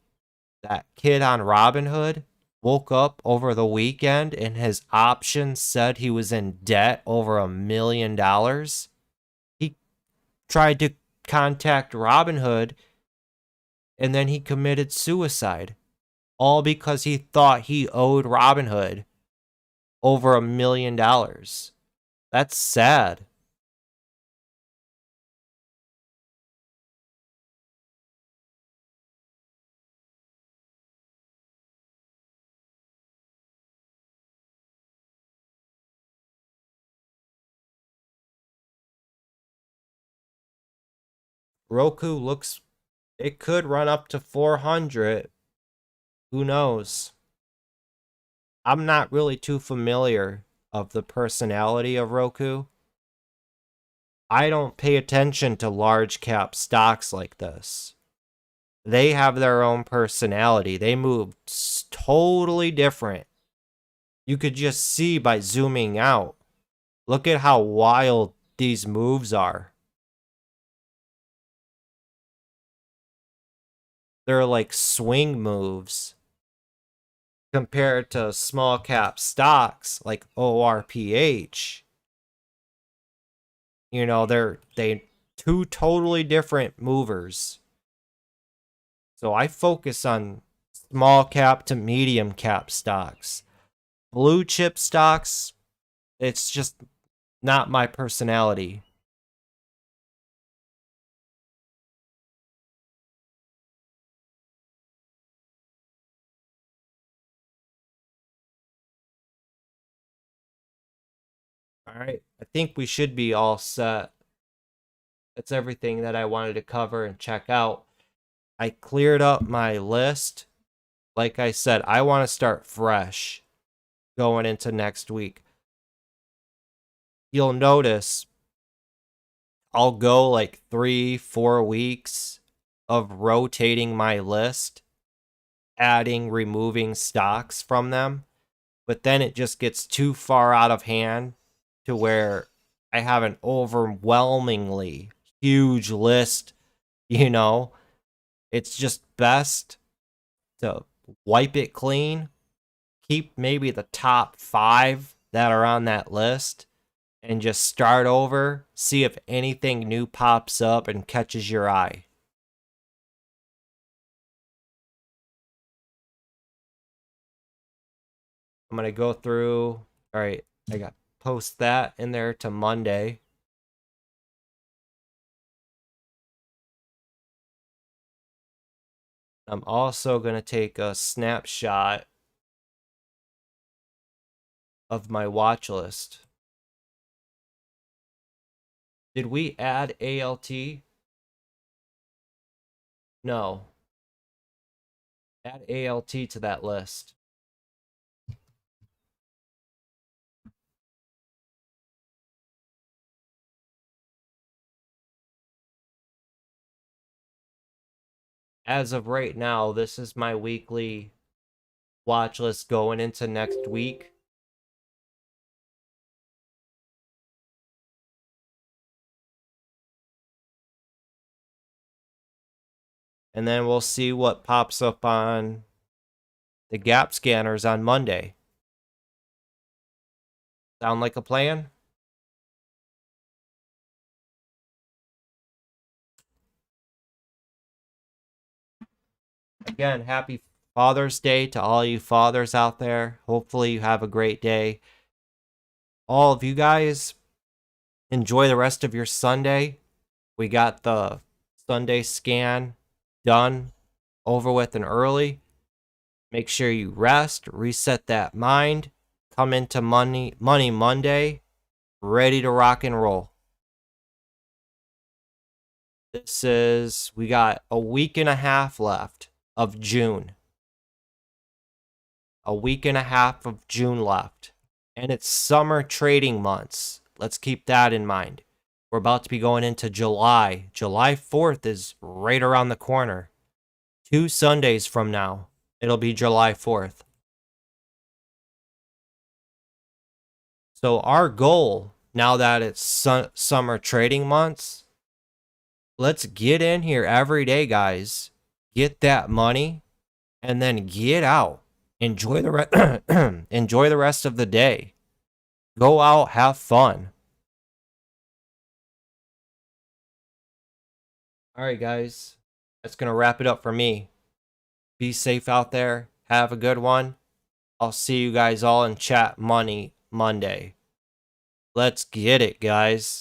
That kid on Robinhood woke up over the weekend and his option said he was in debt over $1 million. He tried to contact Robinhood and then he committed suicide, all because he thought he owed Robinhood over $1 million. That's sad. Roku looks, it could run up to 400. Who knows? I'm not really too familiar of the personality of Roku. I don't pay attention to large cap stocks like this. They have their own personality. They move totally different. You could just see by zooming out. Look at how wild these moves are. They're like swing moves. compared to small cap stocks like ORPH. You know, they two totally different movers. So I focus on small cap to medium cap stocks. Blue chip stocks, it's just not my personality. All right, I think we should be all set. That's everything that I wanted to cover and check out. I cleared up my list. Like I said, I want to start fresh going into next week. You'll notice I'll go like 3-4 weeks of rotating my list, adding, removing stocks from them. But then it just gets too far out of hand to where I have an overwhelmingly huge list. You know, it's just best to wipe it clean, keep maybe the top 5 that are on that list, and just start over, see if anything new pops up and catches your eye. I'm going to go through. All right, I got post that in there to Monday. I'm also going to take a snapshot of my watch list. Did we add ALT? No. Add ALT to that list. As of right now, this is my weekly watch list going into next week. And then we'll see what pops up on the gap scanners on Monday. Sound like a plan? Again, happy Father's Day to all you fathers out there. Hopefully you have a great day. All of you guys, enjoy the rest of your Sunday. We got the Sunday scan done, over with, and early. Make sure you rest, reset that mind, come into Money Monday, ready to rock and roll. We got a week and a half left of June. A week and a half of June left. And it's summer trading months. Let's keep that in mind. We're about to be going into July. July 4th is right around the corner. 2 Sundays from now, it'll be July 4th. So our goal, now that it's summer trading months, let's get in here every day, guys. Get that money, and then get out. Enjoy the enjoy the rest of the day. Go out, have fun. All right, guys. That's going to wrap it up for me. Be safe out there. Have a good one. I'll see you guys all in Chat Money Monday. Let's get it, guys.